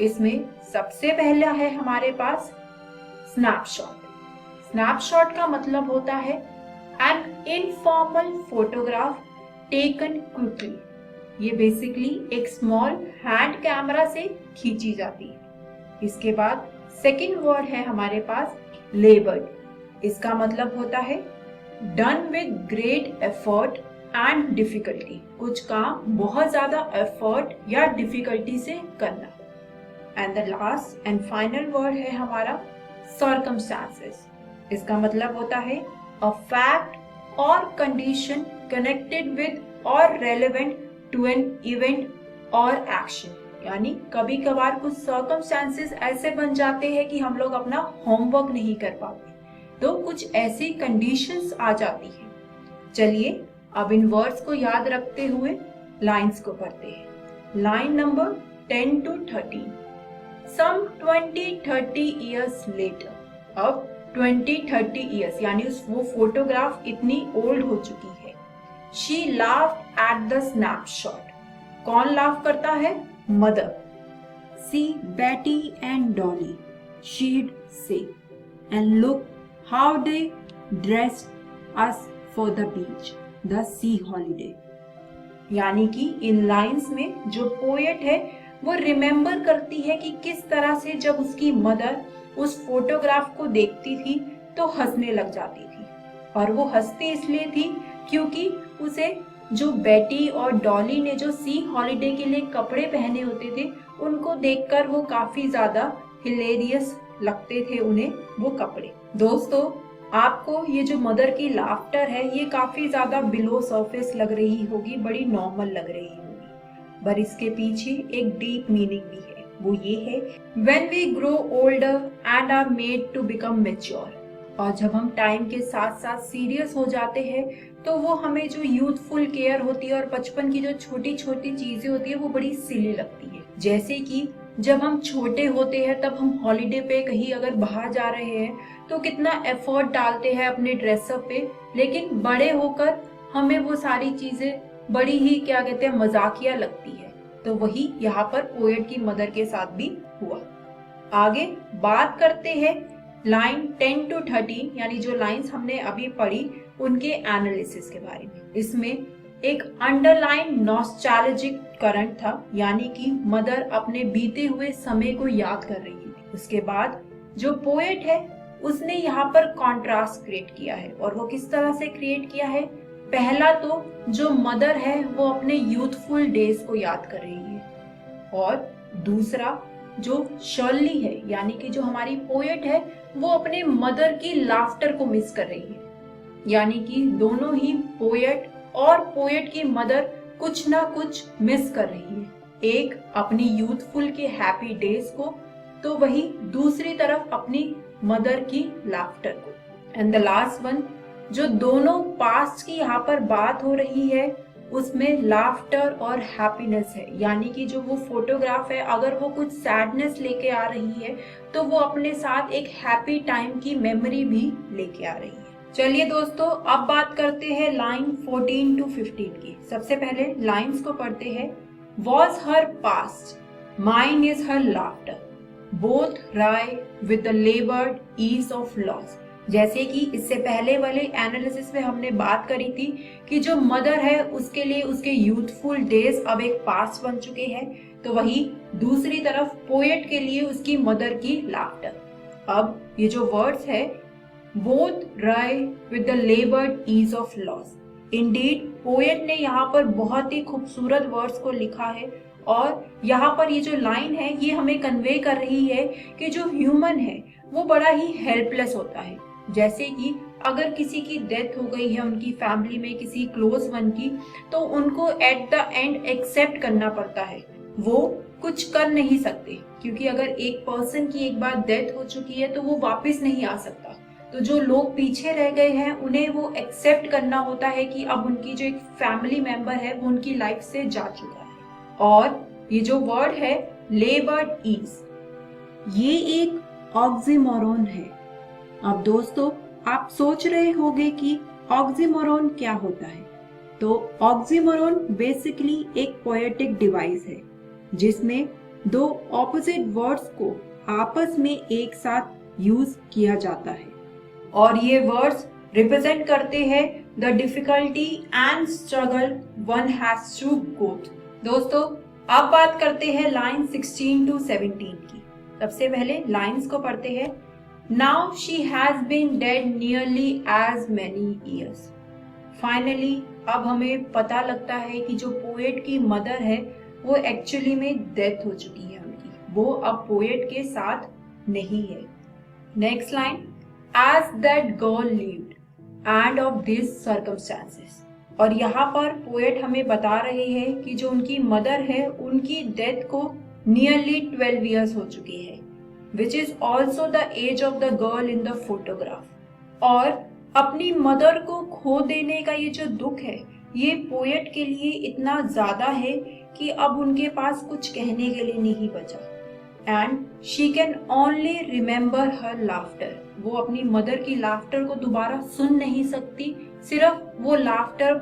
इसमें सबसे पहला है हमारे पास स्नैपशॉट। स्नैपशॉट का मतलब होता है an informal photograph taken quickly. ये बेसिकली एक स्मॉल हैंड कैमरा से खींची जाती है। इसके बाद सेकंड वर्ड है हमारे पास लेबर्ड। इसका मतलब होता है done with great effort and difficulty. कुछ काम बहुत ज्यादा एफर्ट या डिफिकल्टी से करना। And the last and final word है हमारा circumstances। इसका मतलब होता है a fact or condition connected with or relevant to an event or action। यानी कभी कभार कुछ circumstances ऐसे बन जाते हैं कि हम लोग अपना होमवर्क नहीं कर पाते, तो कुछ ऐसी कंडीशंस आ जाती है। चलिए अब इन वर्ड्स को याद रखते हुए लाइंस को पढ़ते हैं। Line number 10 to 13। Some 20-30 years later। अब 20-30 years यानी वो फोटोग्राफ इतनी ओल्ड हो चुकी है। She laughed at the snapshot। कौन लाफ करता है? Mother. See Betty and Dolly, she'd say, and look how they dressed us for the beach, the sea holiday। यानी कि इन लाइंस में जो पोएट है वो रिमेम्बर करती है कि किस तरह से जब उसकी मदर उस फोटोग्राफ को देखती थी तो हंसने लग जाती थी, और वो हंसती इसलिए थी क्योंकि उसे जो बेटी और डॉली ने जो सी हॉलिडे के लिए कपड़े पहने होते थे उनको देखकर वो काफी ज्यादा हिलेरियस लगते थे उन्हें वो कपड़े। दोस्तों आपको ये जो मदर की लाफ्टर है ये काफी ज्यादा बिलो सरफेस लग रही होगी, बड़ी नॉर्मल लग रही होगी, पर इसके पीछे एक डीप मीनिंग भी है। वो ये है when we grow older and are made to become mature। और जब हम टाइम के साथ साथ सीरियस हो जाते हैं तो वो हमें जो यूथफुल केयर होती है और बचपन की जो छोटी छोटी चीजें होती है वो बड़ी सिली लगती है। जैसे कि जब हम छोटे होते हैं तब हम हॉलिडे पे कहीं अगर बाहर जा रहे हैं तो कितना एफर्ट डालते हैं अपने ड्रेसअप पे, लेकिन बड़े होकर हमें वो सारी चीजें बड़ी ही क्या कहते हैं मजाकिया लगती है। तो वही यहाँ पर पोएट की मदर के साथ भी हुआ। आगे बात करते हैं लाइन 10 to 13 यानी जो लाइंस हमने अभी पढ़ी उनके एनालिसिस के बारे में। इसमें एक अंडरलाइन नॉस्टैल्जिक करंट था, यानी कि मदर अपने बीते हुए समय को याद कर रही थी। उसके बाद जो पोएट है उसने यहाँ पर कॉन्ट्रास्ट क्रिएट किया है, और वो किस तरह से क्रिएट किया है? पहला तो जो मदर है वो अपने यूथफुल डेज को याद कर रही है, और दूसरा जो शर्ली है यानी कि जो हमारी पोएट है वो अपने मदर की लाफ्टर को मिस कर रही है। यानी कि दोनों ही पोएट और पोएट की मदर कुछ ना कुछ मिस कर रही है, एक अपनी यूथफुल के हैप्पी डेज को, तो वही दूसरी तरफ अपनी मदर की लाफ्टर को। एंड द लास्ट वन, जो दोनों पास्ट की यहाँ पर बात हो रही है उसमें लाफ्टर और हैप्पीनेस है, यानी कि जो वो फोटोग्राफ है अगर वो कुछ सैडनेस लेके आ रही है तो वो अपने साथ एक हैप्पी टाइम की मेमोरी भी लेके आ रही है। चलिए दोस्तों अब बात करते हैं लाइन 14 to 15 की। सबसे पहले लाइंस को पढ़ते हैं। Was her past, mine is her laughter, both wry with the labored ease of loss। जैसे कि इससे पहले वाले एनालिसिस में हमने बात करी थी कि जो मदर है उसके लिए उसके यूथफुल डेज अब एक पास्ट बन चुके हैं, तो वही दूसरी तरफ पोएट के लिए उसकी मदर की लाफ्टर। अब ये जो वर्ड्स है both wry with the labored ease of loss। Indeed, poet ने यहाँ पर बहुत ही खूबसूरत वर्ड्स को लिखा है, और यहाँ पर ये जो लाइन है ये हमें कन्वे कर रही है कि जो ह्यूमन है वो बड़ा ही हेल्पलेस होता है। जैसे कि अगर किसी की डेथ हो गई है उनकी फैमिली में किसी क्लोज वन की, तो उनको एट द एंड एक्सेप्ट करना पड़ता है, वो कुछ कर नहीं सकते, क्योंकि अगर एक पर्सन की एक बार डेथ हो चुकी है तो वो वापस नहीं आ सकता। तो जो लोग पीछे रह गए हैं उन्हें वो एक्सेप्ट करना होता है कि अब उनकी जो एक फैमिली मेंबर है वो उनकी लाइफ से जा चुका है। और ये जो वर्ड है लेबर्ड ईज, ये एक ऑक्सीमोरॉन है। अब दोस्तों आप सोच रहे होंगे कि ऑक्सीमोरॉन क्या होता है, तो ऑक्सीमोरॉन बेसिकली एक पोएटिक डिवाइस है जिसमें दो ऑपोजिट वर्ड्स को आपस में एक साथ यूज किया जाता है, और ये वर्ड्स रिप्रेजेंट करते हैं the difficulty and struggle one has to go through. दोस्तों अब बात करते हैं लाइन 16 to 17 की। सबसे पहले लाइंस को पढ़ते हैं। Now she has been dead nearly as many years. Finally अब हमें पता लगता है कि जो पोएट की मदर है वो एक्चुअली में डेथ हो चुकी है उनकी, वो अब पोएट के साथ नहीं है। Next line, as that girl lived and of this circumstances. और यहाँ पर पोएट हमें बता रहे हैं कि जो उनकी मदर है उनकी डेथ को नियरली 12 years हो चुकी है, which is also the age of the girl in the photograph. और अपनी मदर को खो देने का ये जो दुख है ये पोएट के लिए इतना ज्यादा है कि अब उनके पास कुछ कहने के लिए नहीं बचा। And she can only remember her laughter. वो अपनी मदर की लाफ्टर को दोबारा सुन नहीं सकती, सिर्फ वो लाफ्टर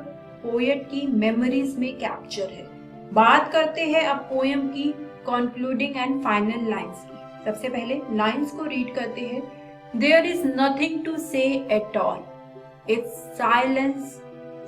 पोएट की मेमोरीज में कैप्चर है। बात करते हैं अब पोएम की कंक्लूडिंग एंड फाइनल लाइंस की। सबसे पहले लाइंस को रीड करते हैं। देयर इज नथिंग टू से at all, it's silence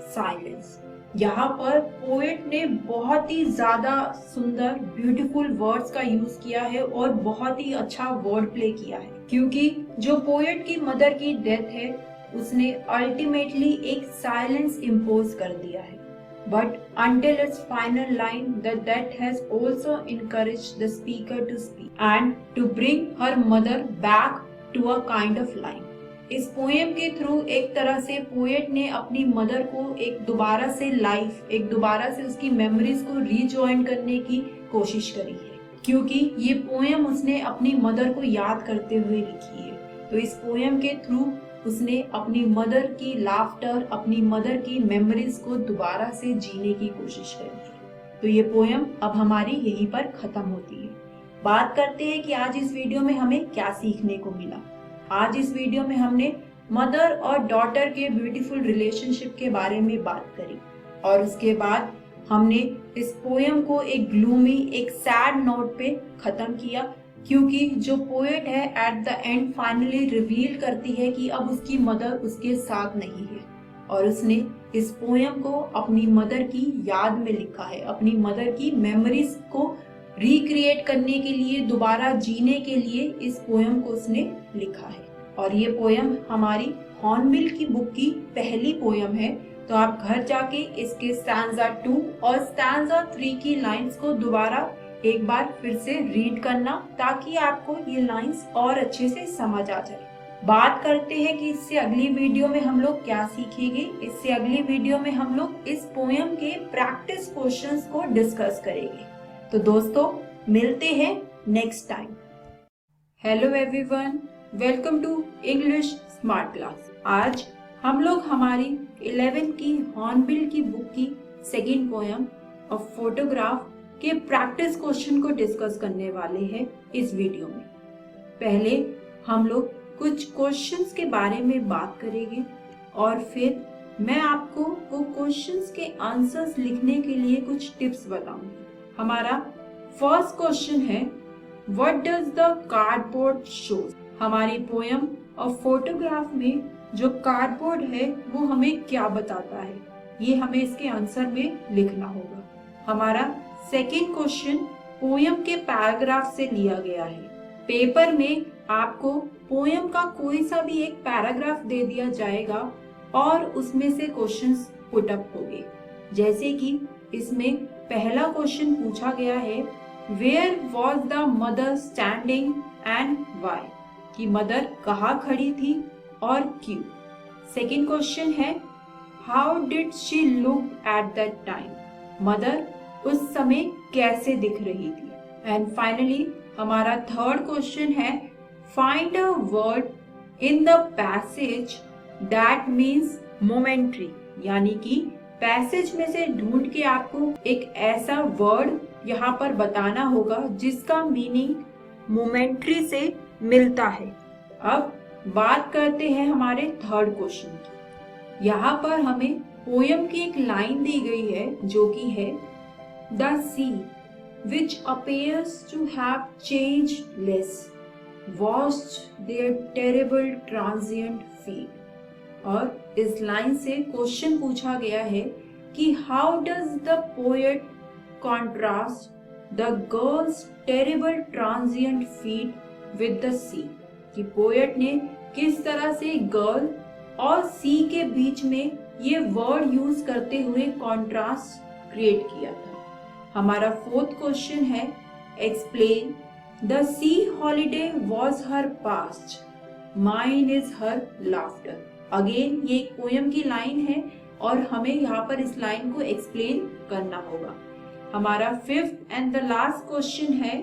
silence. यहाँ पर पोएट ने बहुत ही ज्यादा सुंदर ब्यूटीफुल वर्ड्स का यूज किया है और बहुत ही अच्छा वर्ड प्ले किया है, क्योंकि जो पोएट की मदर की डेथ है उसने अल्टीमेटली एक साइलेंस इम्पोज कर दिया है। But until its final line, that has also encouraged the speaker to speak and to bring her mother back to a kind of life. इस पोएम के थ्रू एक तरह से पोएट ने अपनी मदर को एक दोबारा से लाइफ, एक दोबारा से उसकी मेमोरीज को रीजॉइन करने की कोशिश करी है, क्योंकि ये पोएम उसने अपनी मदर को याद करते हुए लिखी है। तो इस पोएम के थ्रू उसने अपनी मदर की लाफ्टर, अपनी मदर की मेमोरीज को दोबारा से जीने की कोशिश करी है। तो ये पोएम अब हमारी यहीं पर खत्म होती है। बात करते हैं कि आज इस वीडियो में हमें क्या सीखने को मिला। आज इस वीडियो में हमने मदर और डॉटर के ब्यूटीफुल रिलेशनशिप के बारे में बात करी और उसके बाद हमने इस पोएम को एक ग्लूमी, एक सैड नोट पे खत्म किया, क्योंकि जो पोएट है at the end finally reveal करती है कि अब उसकी मदर उसके साथ नहीं है और उसने इस पोएम को अपनी मदर की याद में लिखा है, अपनी मदर की मेमोरीज को रिक्रिएट करने के लिए, दोबारा जीने के लिए इस पोएम को उसने लिखा है। और ये पोएम हमारी हॉर्नबिल की बुक की पहली पोएम है। तो आप घर जाके इसके स्टैंजा 2 और स्टैंजा 3 की लाइंस को दोबारा एक बार फिर से रीड करना, ताकि आपको ये लाइंस और अच्छे से समझ आ जाए। बात करते हैं कि इससे अगली वीडियो में हम लोग क्या सीखेंगे। इससे अगली वीडियो में हम लोग इस पोएम के प्रैक्टिस क्वेश्चंस को डिस्कस करेंगे। तो दोस्तों मिलते हैं next time. Hello everyone, welcome to English smart class. आज हम लोग हमारी 11 की हॉर्नबिल की बुक की सेकेंड पोएम ऑफ फोटोग्राफ के प्रैक्टिस क्वेश्चन को डिस्कस करने वाले हैं इस वीडियो में। पहले हम लोग कुछ क्वेश्चंस के बारे में बात करेंगे और फिर मैं आपको वो क्वेश्चंस के आंसर्स लिखने के लिए कुछ टिप्स बताऊंगी। हमारा फर्स्ट क्वेश्चन है, what does the cardboard shows. हमारी पोएम और फोटोग्राफ में जो कार्डबोर्ड है वो हमें क्या बताता है, ये हमें इसके आंसर में लिखना होगा। हमारा सेकेंड क्वेश्चन पोएम के पैराग्राफ से लिया गया है। पेपर में आपको पोएम का कोई सा भी एक पैराग्राफ दे दिया जाएगा और उसमें से क्वेश्चंस पुट अप होंगे। जैसे कि इसमें पहला क्वेश्चन पूछा गया है, where was the mother standing and why, कि मदर कहाँ खड़ी थी और क्यों। सेकेंड क्वेश्चन है, how did she look at that time, mother उस समय कैसे दिख रही थी। एंड फाइनली हमारा थर्ड क्वेश्चन है, find a word in the passage that means momentary, यानी कि पैसेज में से ढूंढ के आपको एक ऐसा वर्ड यहाँ पर बताना होगा जिसका मीनिंग मोमेंट्री से मिलता है। अब बात करते हैं हमारे थर्ड क्वेश्चन की। यहाँ पर हमें पोएम की एक लाइन दी गई है जो कि है, the sea which appears to have changed less washed their terrible transient feet. और इस लाइन से क्वेश्चन पूछा गया है कि how does the poet contrast the girl's terrible transient feet with the sea, कि पोएट ने किस तरह से गर्ल और सी के बीच में ये वर्ड यूज करते हुए कॉन्ट्रास्ट क्रिएट किया था। हमारा फोर्थ क्वेश्चन है, explain the C holiday was her past mine is her laughter. Again ये एक पोयम की लाइन है और हमें यहाँ पर इस लाइन को एक्सप्लेन करना होगा। हमारा fifth and the last question है,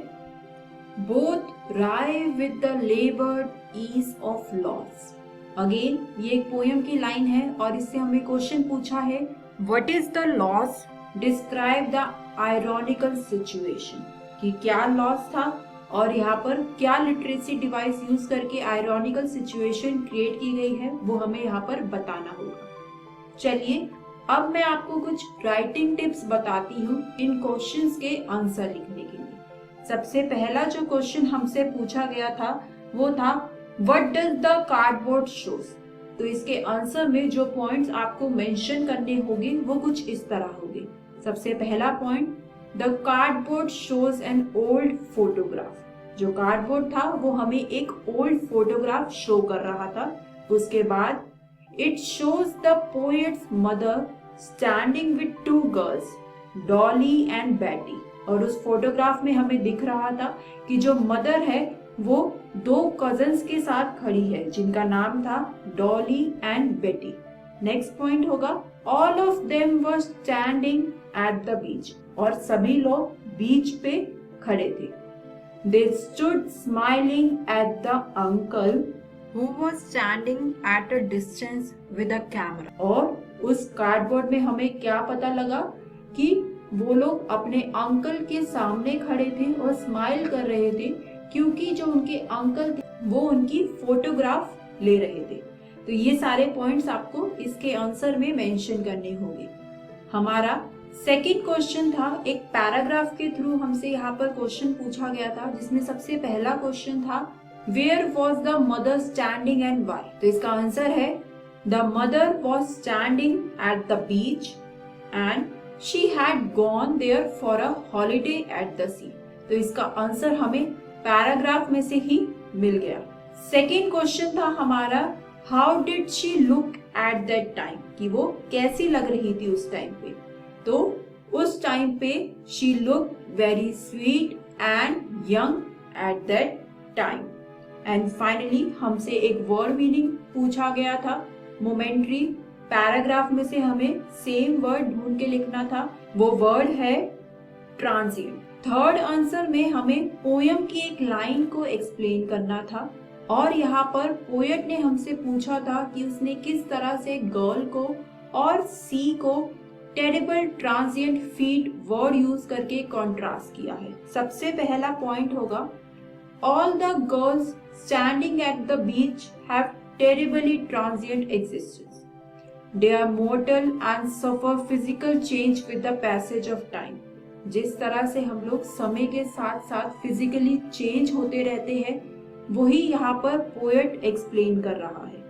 both rhyme with the laboured ease of loss. Again ये एक पोयम की लाइन है और इससे हमें क्वेश्चन पूछा है, what is the loss, describe the ironical situation, कि क्या लॉस था और यहाँ पर क्या लिटरेसी डिवाइस यूज करके आयरॉनिकल सिचुएशन क्रिएट की गई है वो हमें यहाँ पर बताना होगा। चलिए अब मैं आपको कुछ राइटिंग टिप्स बताती हूँ इन क्वेश्चंस के आंसर लिखने के लिए। सबसे पहला जो क्वेश्चन हमसे पूछा गया था वो था, what does the cardboard shows. तो इसके आंसर में जो पॉइंट्स आपको मेंशन करने होंगे वो कुछ इस तरह होंगे। सबसे पहला point, the cardboard shows an old photograph. जो कार्डबोर्ड था वो हमें एक ओल्ड फोटोग्राफ शो कर रहा था। उसके बाद, it shows the poets mother standing with two girls, Dolly and बेटी। और उस फोटोग्राफ में हमें दिख रहा था कि जो मदर है वो दो कजन्स के साथ खड़ी है जिनका नाम था डॉली एंड बेटी। नेक्स्ट पॉइंट होगा, all of them were standing at the beach. और सभी लोग बीच पे खड़े थे। They stood smiling at the uncle who was standing at a distance with a camera। और उस कार्डबोर्ड में हमें क्या पता लगा कि वो लोग अपने अंकल के सामने खड़े थे और स्माइल कर रहे थे क्योंकि जो उनके अंकल थे वो उनकी फोटोग्राफ ले रहे थे। तो ये सारे पॉइंट्स आपको इसके आंसर में मेंशन करने होंगे। हमारा सेकंड क्वेश्चन था, एक पैराग्राफ के थ्रू हमसे यहाँ पर क्वेश्चन पूछा गया था जिसमें सबसे पहला क्वेश्चन था, Where was the mother standing and why? तो इसका आंसर है, The mother was standing at the beach and she had gone there for a holiday at the sea। तो इसका आंसर हमें पैराग्राफ में से ही मिल गया। सेकेंड क्वेश्चन था हमारा, How did she look at that time? कि वो कैसी लग रही थी उस टाइम पे। तो उस टाइम पे she looked very sweet and young at that time। And finally हमसे एक वर्ड मीनिंग पूछा गया था, मोमेंट्री। पैराग्राफ में से हमें सेम वर्ड ढूंढ के लिखना था, वो वर्ड है ट्रांजिएंट। थर्ड आंसर में हमें पोयम की एक लाइन को एक्सप्लेन करना था और यहाँ पर पोएट ने हमसे पूछा था कि उसने किस तरह से गर्ल को और सी को terrible transient feet word use करके कॉन्ट्रास्ट किया है। सबसे पहला पॉइंट होगा, all the girls standing at the beach have terribly transient existence। They are mortal and suffer physical change with the passage of time। जिस तरह से हम लोग समय के साथ साथ फिजिकली चेंज होते रहते हैं वही यहाँ पर पोएट एक्सप्लेन कर रहा है।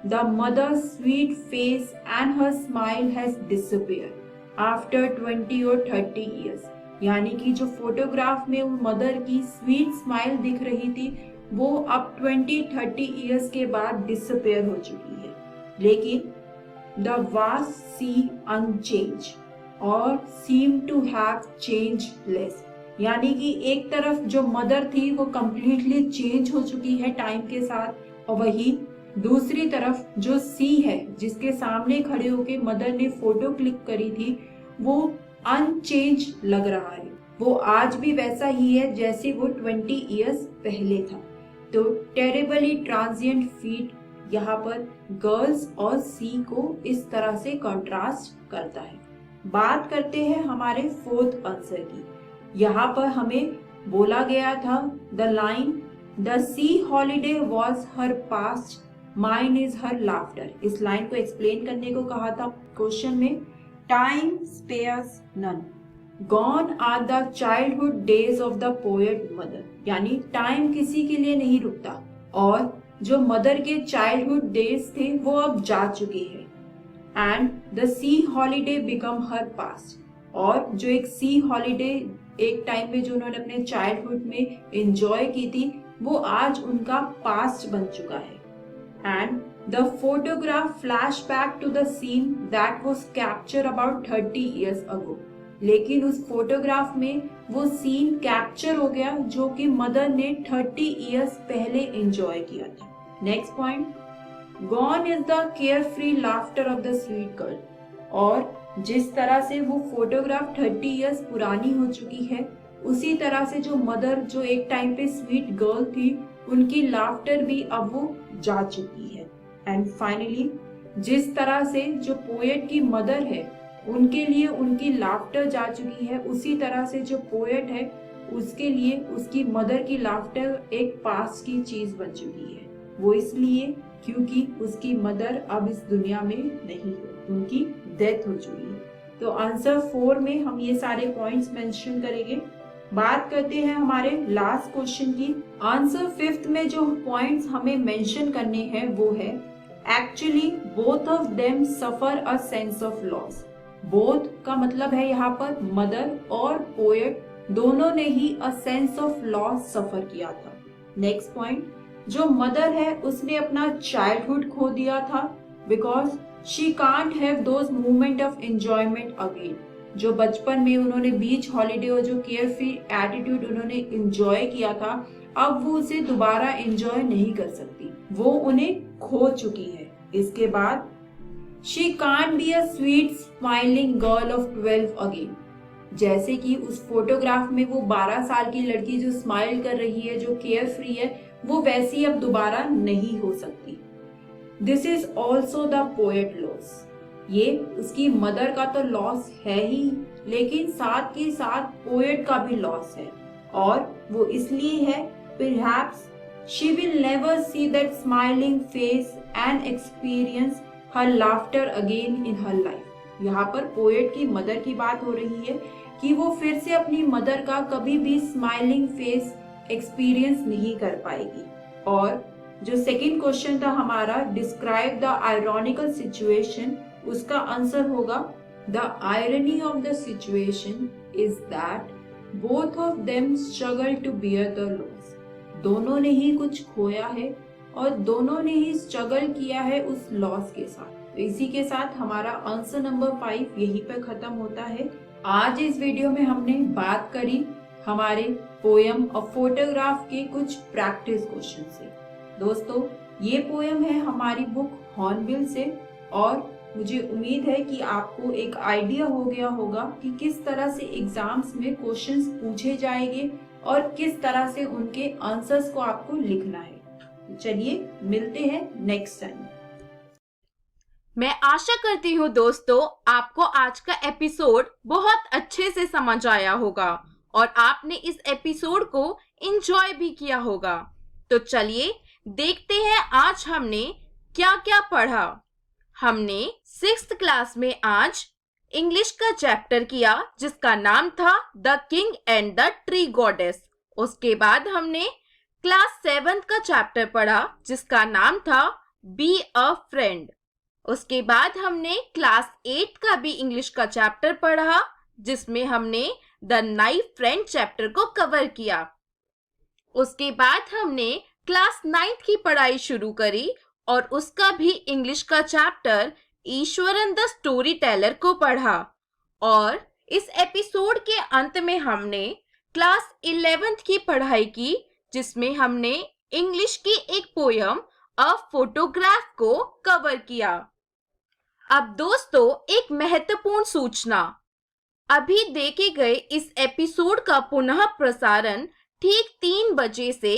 The mother's sweet face and her smile has disappeared after 20 or 30 years। यानी कि जो फोटोग्राफ में मदर की स्वीट स्माइल दिख रही थी वो अब 20-30 इयर्स के बाद डिसअपेयर हो चुकी है। लेकिन द वास्ट सी अनचेंज और seem to have changeless. यानी कि एक तरफ जो मदर थी वो कम्प्लीटली चेंज हो चुकी है टाइम के साथ और वही दूसरी तरफ जो सी है जिसके सामने खड़े होके मदर ने फोटो क्लिक करी थी वो अनचेंज लग रहा है। वो आज भी वैसा ही है जैसे वो 20 इयर्स पहले था। तो टेरिबली ट्रांजिएंट फीट यहाँ पर गर्ल्स और सी को इस तरह से कंट्रास्ट करता है। बात करते हैं हमारे फोर्थ आंसर की। यहाँ पर हमें बोला गया था, the line the C holiday was her past, mine is her laughter. इस लाइन को एक्सप्लेन करने को कहा था क्वेश्चन में। Time spares none, gone are the childhood days of the poet mother। यानी टाइम किसी के लिए नहीं रुकता और जो मदर के चाइल्डहुड डेज थे वो अब जा चुके हैं। And the C holiday become her past. और जो एक सी हॉलीडे एक टाइम में जो उन्होंने अपने चाइल्डहुड में एंजॉय की थी वो आज उनका पास्ट बन चुका है। And the photograph flashed back to the scene that was captured about 30 years ago। लेकिन उस फोटोग्राफ में वो सीन कैप्चर हो गया जो कि मदर ने 30 इयर्स पहले एंजॉय किया था। Next point, gone is the care free laughter of the sweet girl. और जिस तरह से वो फोटोग्राफ 30 इयर्स पुरानी हो चुकी है, उसी तरह से जो मदर जो एक टाइम पे स्वीट गर्ल थी, उनकी लाफ्टर भी अब वो जा चुकी है। एंड फाइनली, जिस तरह से जो पोएट की मदर है, उनके लिए उनकी लाफ्टर जा चुकी है, उसी तरह से जो पोएट है उसके लिए उसकी मदर की लाफ्टर एक पास की चीज बन चुकी है। वो इसलिए क्योंकि उसकी मदर अब इस दुनिया में नहीं है, उनकी डेथ हो चुकी है। तो आंसर 4 में हम ये सारे पॉइंट्स मेंशन करेंगे। बात करते हैं हमारे लास्ट क्वेश्चन की। आंसर 5th में जो पॉइंट्स हमें मेंशन करने हैं वो है, actually both of them suffer a sense of loss. Both का मतलब है यहाँ पर मदर और पोएट दोनों ने ही अ सेंस ऑफ लॉस सफर किया था। नेक्स्ट पॉइंट, जो मदर है उसने अपना चाइल्डहुड खो दिया था because she can't have those moment of enjoyment again. जो बचपन में उन्होंने बीच हॉलीडे और जो केयर फ्री एटीट्यूड उन्होंने एंजॉय किया था, अब वो उसे दोबारा एंजॉय नहीं कर सकती, वो उन्हें खो चुकी है। इसके बाद she can't be a sweet smiling girl of 12 again. जैसे कि उस फोटोग्राफ में वो 12 साल की लड़की जो स्माइल कर रही है, जो केयर फ्री है, वो वैसी अब दोबारा नहीं हो सकती। This is also the poet loss. ये उसकी मदर का तो लॉस है ही, लेकिन साथ ही साथ पोएट का भी लॉस है। और वो इसलिए है, perhaps she will never see that smiling face and experience her laughter again in her life। यहाँ पर पोएट की मदर की बात हो रही है कि वो फिर से अपनी मदर का कभी भी स्माइलिंग फेस एक्सपीरियंस नहीं कर पाएगी। और जो सेकंड क्वेश्चन था हमारा, डिस्क्राइब द आयरॉनिकल सिचुएशन, उसका आंसर होगा, the irony of the situation is that both of them struggle to bear the loss. दोनों ने ही कुछ खोया है और दोनों ने ही स्ट्रगल किया है उस लॉस के साथ। तो इसी के साथ हमारा आंसर नंबर 5 यहीं पर खत्म होता है। आज इस वीडियो में हमने बात करी हमारे पोयम और फोटोग्राफ के कुछ प्रैक्टिस क्वेश्चन से। दोस्तों, ये पोयम है हमारी बुक हॉर्नबिल से, और मुझे उम्मीद है कि आपको एक आइडिया हो गया होगा कि किस तरह से एग्जाम्स में क्वेश्चंस पूछे जाएंगे और किस तरह से उनके आंसर्स को आपको लिखना है। तो चलिए मिलते हैं नेक्स्ट टाइम। मैं आशा करती हूँ दोस्तों, आपको आज का एपिसोड बहुत अच्छे से समझ आया होगा और आपने इस एपिसोड को एंजॉय भी किया होगा। तो चलिए देखते हैं आज हमने क्या क्या पढ़ा। हमने 6th क्लास में आज इंग्लिश का चैप्टर किया जिसका नाम था the king and the tree goddess. उसके बाद हमने क्लास 7th का चैप्टर पढ़ा जिसका नाम था बी अ फ्रेंड। उसके बाद हमने क्लास 8 का भी इंग्लिश का चैप्टर पढ़ा जिसमें हमने द नाइफ फ्रेंड चैप्टर को कवर किया। उसके बाद हमने क्लास 9th की पढ़ाई शुरू करी और उसका भी इंग्लिश का chapter Eswaran the story Taylor को पढ़ा। और इस एपिसोड के अंत में हमने क्लास 11th की पढ़ाई की जिसमें हमने इंग्लिश की एक पोयम अ फोटोग्राफ को कवर किया। अब दोस्तों, एक महत्वपूर्ण सूचना, अभी देखे गए इस एपिसोड का पुनः प्रसारण ठीक 3 बजे से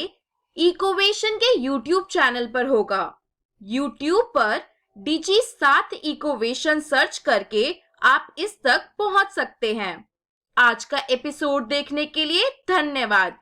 इकोवेशन के YouTube चैनल पर होगा। YouTube पर डिजी 7 इकोवेशन सर्च करके आप इस तक पहुंच सकते हैं। आज का एपिसोड देखने के लिए धन्यवाद।